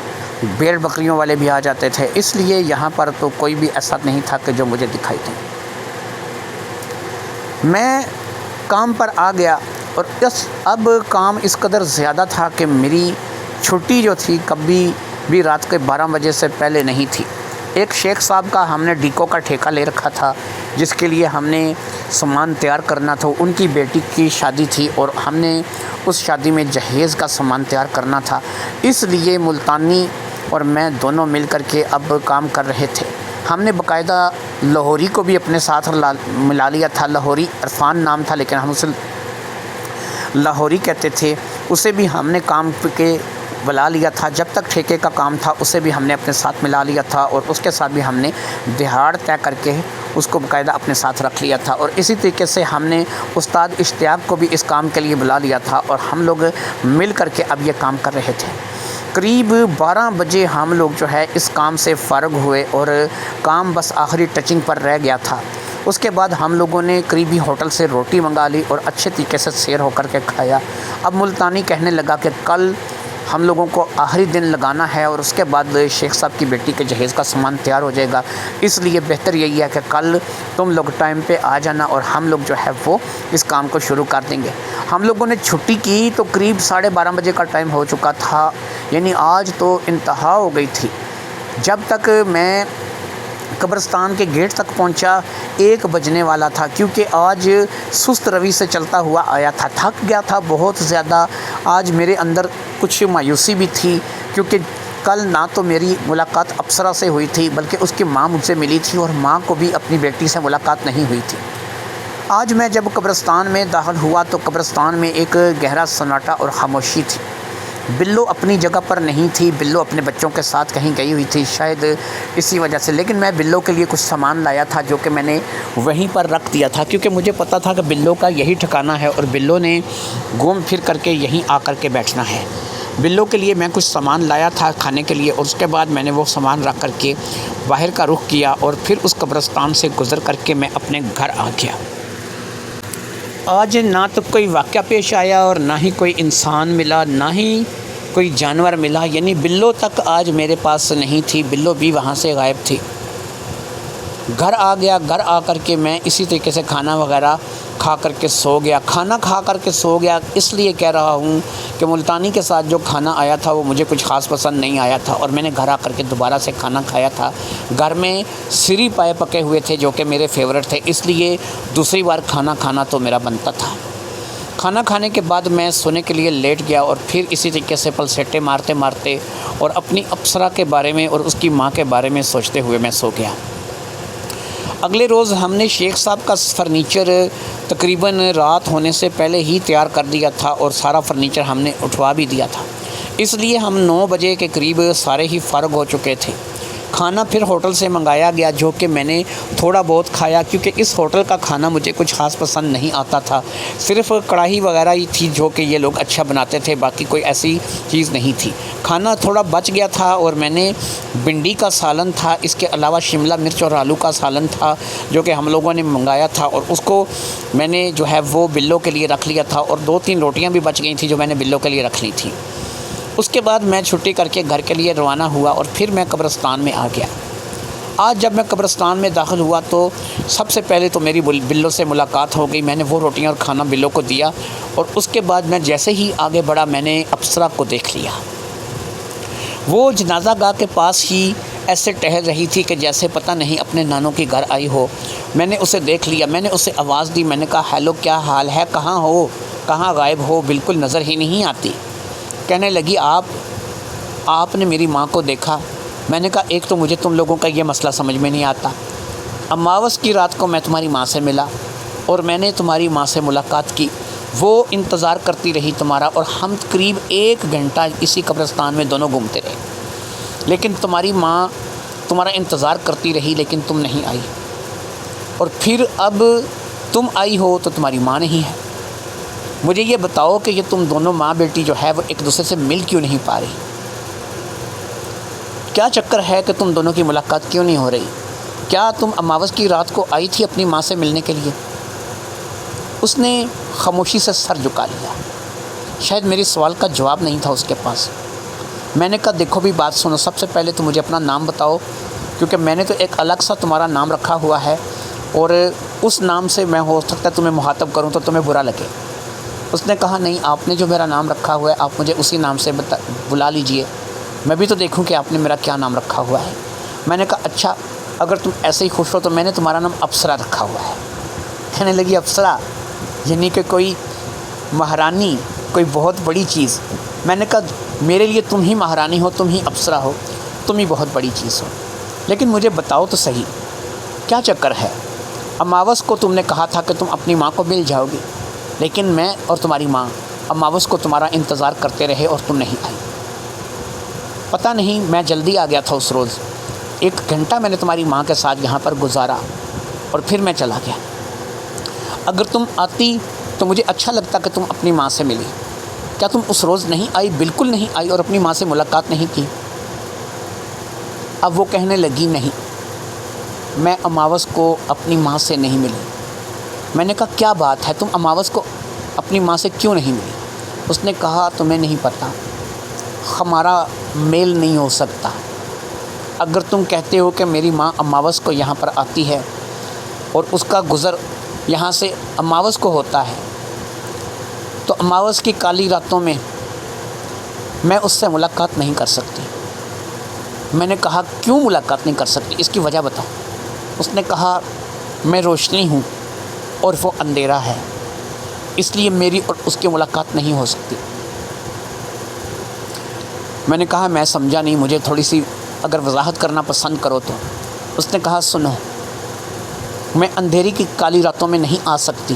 بھیڑ بکریوں والے بھی آ جاتے تھے، اس لیے یہاں پر تو کوئی بھی ایسا نہیں تھا کہ جو مجھے دکھائی دے. میں کام پر آ گیا اور اب کام اس قدر زیادہ تھا کہ میری چھٹی جو تھی کبھی بھی رات کے 12 بجے سے پہلے نہیں تھی. ایک شیخ صاحب کا ہم نے ڈیکو کا ٹھیکہ لے رکھا تھا، جس کے لیے ہم نے سامان تیار کرنا تھا۔ ان کی بیٹی کی شادی تھی اور ہم نے اس شادی میں جہیز کا سامان تیار کرنا تھا، اس لیے ملتانی اور میں دونوں مل کر کے اب کام کر رہے تھے۔ ہم نے باقاعدہ لاہوری کو بھی اپنے ساتھ ملا لیا تھا۔ لاہوری عرفان نام تھا، لیکن ہم اسے لاہوری کہتے تھے۔ اسے بھی ہم نے کام کے بلا لیا تھا۔ جب تک ٹھیکے کا کام تھا اسے بھی ہم نے اپنے ساتھ ملا لیا تھا، اور اس کے ساتھ بھی ہم نے دہاڑ طے کر کے اس کو باقاعدہ اپنے ساتھ رکھ لیا تھا۔ اور اسی طریقے سے ہم نے استاد اشتیاق کو بھی اس کام کے لیے بلا لیا تھا، اور ہم لوگ مل کر کے اب یہ کام کر رہے تھے۔ قریب 12 بجے ہم لوگ جو ہے اس کام سے فارغ ہوئے، اور کام بس آخری ٹچنگ پر رہ گیا تھا۔ اس کے بعد ہم لوگوں نے قریبی ہوٹل سے روٹی منگا لی اور اچھے طریقے سے سیر ہو کر کے کھایا۔ اب ملتانی کہنے لگا کہ کل ہم لوگوں کو آخری دن لگانا ہے، اور اس کے بعد شیخ صاحب کی بیٹی کے جہیز کا سامان تیار ہو جائے گا، اس لیے بہتر یہی ہے کہ کل تم لوگ ٹائم پہ آ جانا، اور ہم لوگ جو ہے وہ اس کام کو شروع کر دیں گے۔ ہم لوگوں نے چھٹی کی تو قریب 12:30 بجے کا ٹائم ہو چکا تھا، یعنی آج تو انتہا ہو گئی تھی۔ جب تک میں قبرستان کے گیٹ تک پہنچا 1 بجنے والا تھا، کیونکہ آج سست روی سے چلتا ہوا آیا تھا، تھک گیا تھا بہت زیادہ۔ آج میرے اندر کچھ مایوسی بھی تھی، کیونکہ کل نہ تو میری ملاقات ابصرہ سے ہوئی تھی، بلکہ اس کی ماں مجھ سے ملی تھی، اور ماں کو بھی اپنی بیٹی سے ملاقات نہیں ہوئی تھی۔ آج میں جب قبرستان میں داخل ہوا تو قبرستان میں ایک گہرا سناٹا اور خاموشی تھی۔ بلو اپنی جگہ پر نہیں تھی، بلو اپنے بچوں کے ساتھ کہیں گئی ہوئی تھی، شاید اسی وجہ سے۔ لیکن میں بلو کے لیے کچھ سامان لایا تھا جو کہ میں نے وہیں پر رکھ دیا تھا، کیونکہ مجھے پتہ تھا کہ بلو کا یہی ٹھکانہ ہے، اور بلو نے گھوم پھر کر کے یہیں آ کر کے بیٹھنا ہے۔ بلو کے لیے میں کچھ سامان لایا تھا کھانے کے لیے، اور اس کے بعد میں نے وہ سامان رکھ کر کے باہر کا رخ کیا، اور پھر اس قبرستان سے گزر کر کے میں اپنے گھر آ گیا۔ آج نہ تو کوئی واقعہ پیش آیا، اور نہ ہی کوئی انسان ملا، نہ ہی کوئی جانور ملا، یعنی بلو تک آج میرے پاس نہیں تھی، بلو بھی وہاں سے غائب تھی۔ گھر آ گیا، گھر آ کر کے میں اسی طریقے سے کھانا وغیرہ کھا کر کے سو گیا۔ کھانا کھا کر کے سو گیا اس لیے کہہ رہا ہوں کہ ملتانی کے ساتھ جو کھانا آیا تھا وہ مجھے کچھ خاص پسند نہیں آیا تھا، اور میں نے گھر آ کر کے دوبارہ سے کھانا کھایا تھا۔ گھر میں سری پائے پکے ہوئے تھے جو کہ میرے فیورٹ تھے، اس لیے دوسری بار کھانا کھانا تو میرا بنتا تھا۔ کھانا کھانے کے بعد میں سونے کے لیے لیٹ گیا، اور پھر اسی طریقے سے پلسیٹے مارتے مارتے اور اپنی ابصرہ کے بارے میں اور اس کی ماں کے بارے میں سوچتے ہوئے میں سو گیا۔ اگلے روز ہم نے شیخ صاحب کا فرنیچر تقریباً رات ہونے سے پہلے ہی تیار کر دیا تھا، اور سارا فرنیچر ہم نے اٹھوا بھی دیا تھا، اس لیے ہم 9 بجے کے قریب سارے ہی فارغ ہو چکے تھے۔ کھانا پھر ہوٹل سے منگایا گیا، جو کہ میں نے تھوڑا بہت کھایا، کیونکہ اس ہوٹل کا کھانا مجھے کچھ خاص پسند نہیں آتا تھا، صرف کڑاہی وغیرہ ہی تھی جو کہ یہ لوگ اچھا بناتے تھے، باقی کوئی ایسی چیز نہیں تھی۔ کھانا تھوڑا بچ گیا تھا، اور میں نے بھنڈی کا سالن تھا، اس کے علاوہ شملہ مرچ اور آلو کا سالن تھا جو کہ ہم لوگوں نے منگایا تھا، اور اس کو میں نے جو ہے وہ بلو کے لیے رکھ لیا تھا، اور 2-3 روٹیاں بھی بچ گئی تھیں جو میں نے بلو کے لیے رکھ لی تھی۔ اس کے بعد میں چھٹی کر کے گھر کے لیے روانہ ہوا، اور پھر میں قبرستان میں آ گیا۔ آج جب میں قبرستان میں داخل ہوا تو سب سے پہلے تو میری بلو سے ملاقات ہو گئی۔ میں نے وہ روٹیاں اور کھانا بلو کو دیا، اور اس کے بعد میں جیسے ہی آگے بڑھا میں نے ابصرہ کو دیکھ لیا۔ وہ جنازہ گاہ کے پاس ہی ایسے ٹہل رہی تھی کہ جیسے پتہ نہیں اپنے نانوں کے گھر آئی ہو۔ میں نے اسے دیکھ لیا، میں نے اسے آواز دی، میں نے کہا ہیلو کیا حال ہے، کہاں ہو، کہاں غائب ہو، بالکل نظر ہی نہیں آتی۔ کہنے لگی آپ نے میری ماں کو دیکھا؟ میں نے کہا ایک تو مجھے تم لوگوں کا یہ مسئلہ سمجھ میں نہیں آتا، اماوس کی رات کو میں تمہاری ماں سے ملا، اور میں نے تمہاری ماں سے ملاقات کی، وہ انتظار کرتی رہی تمہارا، اور ہم قریب 1 گھنٹہ اسی قبرستان میں دونوں گھومتے رہے، لیکن تمہاری ماں تمہارا انتظار کرتی رہی لیکن تم نہیں آئی، اور پھر اب تم آئی ہو تو تمہاری ماں نہیں ہے۔ مجھے یہ بتاؤ کہ یہ تم دونوں ماں بیٹی جو ہے وہ ایک دوسرے سے مل کیوں نہیں پا رہی؟ کیا چکر ہے کہ تم دونوں کی ملاقات کیوں نہیں ہو رہی؟ کیا تم اماوس کی رات کو آئی تھی اپنی ماں سے ملنے کے لیے؟ اس نے خاموشی سے سر جھکا لیا، شاید میری سوال کا جواب نہیں تھا اس کے پاس۔ میں نے کہا دیکھو بھی بات سنو، سب سے پہلے تو مجھے اپنا نام بتاؤ، کیونکہ میں نے تو ایک الگ سا تمہارا نام رکھا ہوا ہے، اور اس نام سے میں ہو سکتا ہے تمہیں مخاطب کروں تو تمہیں برا لگے۔ اس نے کہا نہیں، آپ نے جو میرا نام رکھا ہوا ہے آپ مجھے اسی نام سے بلا لیجئے، میں بھی تو دیکھوں کہ آپ نے میرا کیا نام رکھا ہوا ہے۔ میں نے کہا اچھا اگر تم ایسے ہی خوش ہو تو میں نے تمہارا نام اپسرا رکھا ہوا ہے۔ کہنے لگی اپسرا یعنی کہ کوئی مہارانی، کوئی بہت بڑی چیز۔ میں نے کہا میرے لیے تم ہی مہارانی ہو، تم ہی اپسرا ہو، تم ہی بہت بڑی چیز ہو، لیکن مجھے بتاؤ تو صحیح کیا چکر ہے؟ اماوس کو تم نے کہا تھا کہ تم اپنی ماں کو مل جاؤ گی، لیکن میں اور تمہاری ماں اماوس کو تمہارا انتظار کرتے رہے اور تم نہیں آئی۔ پتہ نہیں میں جلدی آ گیا تھا اس روز، 1 گھنٹہ میں نے تمہاری ماں کے ساتھ یہاں پر گزارا اور پھر میں چلا گیا۔ اگر تم آتی تو مجھے اچھا لگتا کہ تم اپنی ماں سے ملی۔ کیا تم اس روز نہیں آئی؟ بالکل نہیں آئی اور اپنی ماں سے ملاقات نہیں کی؟ اب وہ کہنے لگی نہیں، میں اماوس کو اپنی ماں سے نہیں ملی۔ میں نے کہا کیا بات ہے، تم اماوس کو اپنی ماں سے کیوں نہیں ملی؟ اس نے کہا تمہیں نہیں پتہ، ہمارا میل نہیں ہو سکتا۔ اگر تم کہتے ہو کہ میری ماں اماوس کو یہاں پر آتی ہے اور اس کا گزر یہاں سے اماوس کو ہوتا ہے تو اماوس کی کالی راتوں میں میں اس سے ملاقات نہیں کر سکتی۔ میں نے کہا کیوں ملاقات نہیں کر سکتی، اس کی وجہ بتاؤ۔ اس نے کہا میں روشنی ہوں اور وہ اندھیرا ہے، اس لیے میری اور اس کی ملاقات نہیں ہو سکتی۔ میں نے کہا میں سمجھا نہیں، مجھے تھوڑی سی اگر وضاحت کرنا پسند کرو تو۔ اس نے کہا سنو، میں اندھیرے کی کالی راتوں میں نہیں آ سکتی،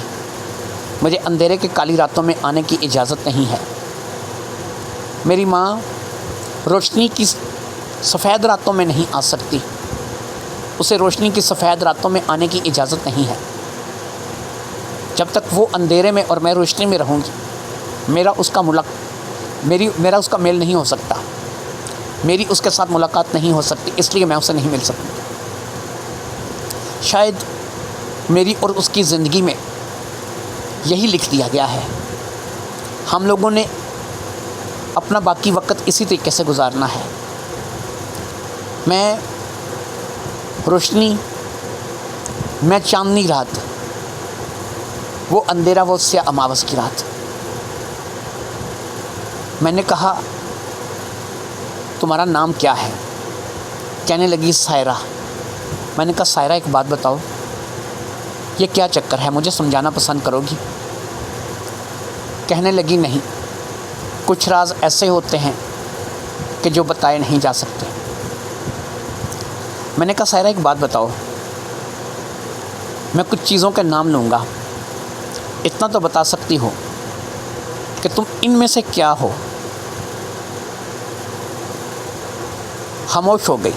مجھے اندھیرے کی کالی راتوں میں آنے کی اجازت نہیں ہے۔ میری ماں روشنی کی سفید راتوں میں نہیں آ سکتی، اسے روشنی کی سفید راتوں میں آنے کی اجازت نہیں ہے۔ جب تک وہ اندھیرے میں اور میں روشنی میں رہوں گی میرا اس کا میل نہیں ہو سکتا، میری اس کے ساتھ ملاقات نہیں ہو سکتی، اس لیے میں اسے نہیں مل سکتی۔ شاید میری اور اس کی زندگی میں یہی لکھ دیا گیا ہے، ہم لوگوں نے اپنا باقی وقت اسی طریقے سے گزارنا ہے۔ میں روشنی، میں چاندنی رات، وہ اندھیرا، وہ سیاہ اماوس کی رات۔ میں نے کہا تمہارا نام کیا ہے؟ کہنے لگی سائرہ۔ میں نے کہا سائرہ ایک بات بتاؤ، یہ کیا چکر ہے، مجھے سمجھانا پسند کرو گی؟ کہنے لگی نہیں، کچھ راز ایسے ہوتے ہیں کہ جو بتائے نہیں جا سکتے۔ میں نے کہا سائرہ ایک بات بتاؤ، میں کچھ چیزوں کے نام لوں گا، اتنا تو بتا سکتی ہو کہ تم ان میں سے کیا ہو؟ خاموش ہو گئی۔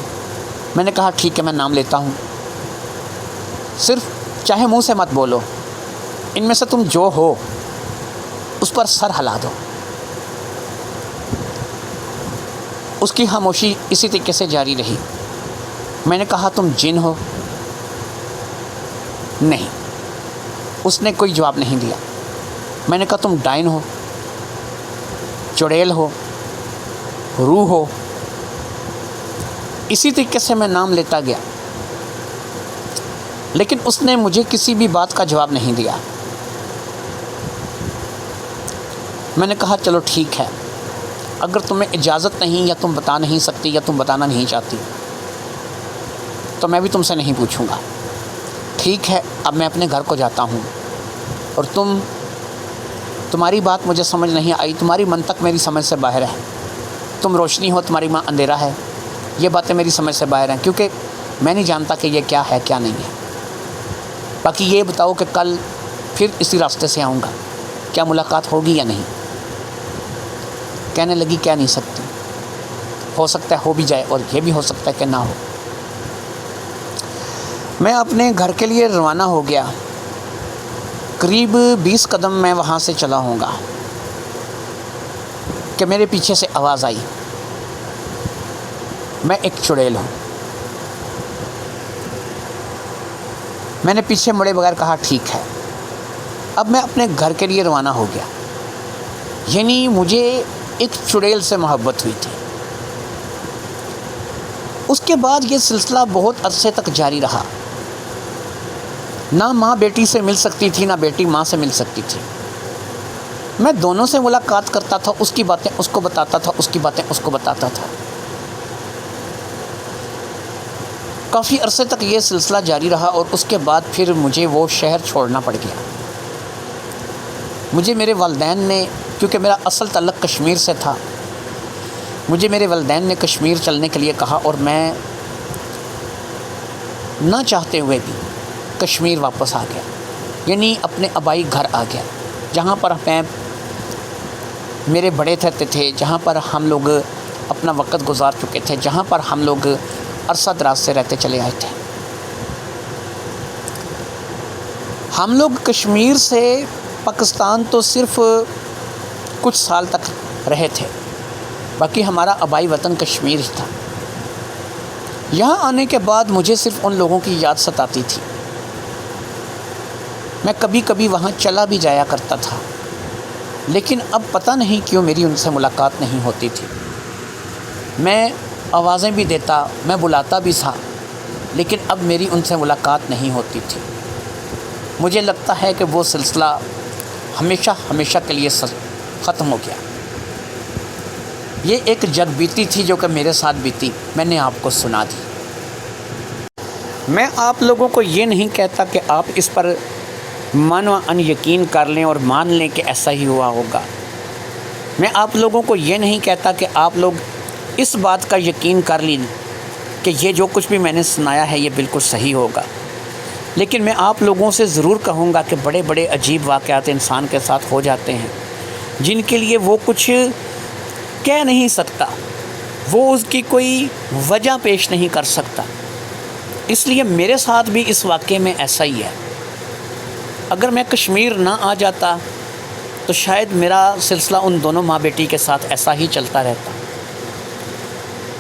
میں نے کہا ٹھیک ہے میں نام لیتا ہوں، صرف چاہے منہ سے مت بولو، ان میں سے تم جو ہو اس پر سر ہلا دو۔ اس کی خاموشی اسی طریقے سے جاری رہی۔ میں نے کہا تم جن ہو؟ نہیں، اس نے کوئی جواب نہیں دیا۔ میں نے کہا تم ڈائن ہو، چڑیل ہو، روح ہو؟ اسی طریقے سے میں نام لیتا گیا، لیکن اس نے مجھے کسی بھی بات کا جواب نہیں دیا۔ میں نے کہا چلو ٹھیک ہے، اگر تمہیں اجازت نہیں یا تم بتا نہیں سکتی یا تم بتانا نہیں چاہتی تو میں بھی تم سے نہیں پوچھوں گا۔ ٹھیک ہے، اب میں اپنے گھر کو جاتا ہوں، اور تمہاری بات مجھے سمجھ نہیں آئی، تمہاری منطق میری سمجھ سے باہر ہے۔ تم روشنی ہو، تمہاری ماں اندھیرا ہے، یہ باتیں میری سمجھ سے باہر ہیں، کیونکہ میں نہیں جانتا کہ یہ کیا ہے کیا نہیں ہے۔ باقی یہ بتاؤ کہ کل پھر اسی راستے سے آؤں گا، کیا ملاقات ہوگی یا نہیں؟ کہنے لگی کہہ نہیں سکتی، ہو سکتا ہے ہو بھی جائے اور یہ بھی ہو سکتا ہے کہ نہ ہو۔ میں اپنے گھر کے لیے روانہ ہو گیا۔ قریب 20 قدم میں وہاں سے چلا ہوں گا کہ میرے پیچھے سے آواز آئی، میں ایک چڑیل ہوں۔ میں نے پیچھے مڑے بغیر کہا ٹھیک ہے۔ اب میں اپنے گھر کے لیے روانہ ہو گیا، یعنی مجھے ایک چڑیل سے محبت ہوئی تھی۔ اس کے بعد یہ سلسلہ بہت عرصے تک جاری رہا، نہ ماں بیٹی سے مل سکتی تھی نہ بیٹی ماں سے مل سکتی تھی۔ میں دونوں سے ملاقات کرتا تھا، اس کی باتیں اس کو بتاتا تھا، اس کی باتیں اس کو بتاتا تھا۔ کافی عرصے تک یہ سلسلہ جاری رہا اور اس کے بعد پھر مجھے وہ شہر چھوڑنا پڑ گیا۔ مجھے میرے والدین نے، کیونکہ میرا اصل تعلق کشمیر سے تھا، مجھے میرے والدین نے کشمیر چلنے کے لیے کہا اور میں نہ چاہتے ہوئے بھی کشمیر واپس آ گیا، یعنی اپنے آبائی گھر آ گیا، جہاں پر میں میرے بڑے تھے، جہاں پر ہم لوگ اپنا وقت گزار چکے تھے، جہاں پر ہم لوگ عرصہ دراز سے رہتے چلے آئے تھے۔ ہم لوگ کشمیر سے پاکستان تو صرف کچھ سال تک رہے تھے، باقی ہمارا آبائی وطن کشمیر ہی تھا۔ یہاں آنے کے بعد مجھے صرف ان لوگوں کی یاد ستاتی تھی۔ میں کبھی کبھی وہاں چلا بھی جایا کرتا تھا، لیکن اب پتہ نہیں کیوں میری ان سے ملاقات نہیں ہوتی تھی۔ میں آوازیں بھی دیتا، میں بلاتا بھی تھا، لیکن اب میری ان سے ملاقات نہیں ہوتی تھی۔ مجھے لگتا ہے کہ وہ سلسلہ ہمیشہ ہمیشہ کے لیے ختم ہو گیا۔ یہ ایک جگ بیتی تھی جو کہ میرے ساتھ بیتی، میں نے آپ کو سنا دی۔ میں آپ لوگوں کو یہ نہیں کہتا کہ آپ اس پر من و ان یقین کر لیں اور مان لیں کہ ایسا ہی ہوا ہوگا۔ میں آپ لوگوں کو یہ نہیں کہتا کہ آپ لوگ اس بات کا یقین کر لیں کہ یہ جو کچھ بھی میں نے سنایا ہے یہ بالکل صحیح ہوگا، لیکن میں آپ لوگوں سے ضرور کہوں گا کہ بڑے بڑے عجیب واقعات انسان کے ساتھ ہو جاتے ہیں، جن کے لیے وہ کچھ کہہ نہیں سکتا، وہ اس کی کوئی وجہ پیش نہیں کر سکتا۔ اس لیے میرے ساتھ بھی اس واقعے میں ایسا ہی ہے۔ اگر میں کشمیر نہ آ جاتا تو شاید میرا سلسلہ ان دونوں ماں بیٹی کے ساتھ ایسا ہی چلتا رہتا،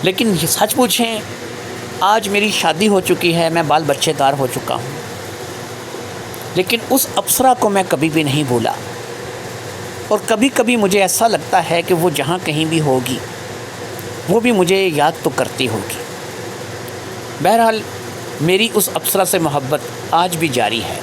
لیکن سچ پوچھیں آج میری شادی ہو چکی ہے، میں بال بچے دار ہو چکا ہوں، لیکن اس افسرہ کو میں کبھی بھی نہیں بھولا، اور کبھی کبھی مجھے ایسا لگتا ہے کہ وہ جہاں کہیں بھی ہوگی وہ بھی مجھے یاد تو کرتی ہوگی۔ بہرحال میری اس افسرہ سے محبت آج بھی جاری ہے۔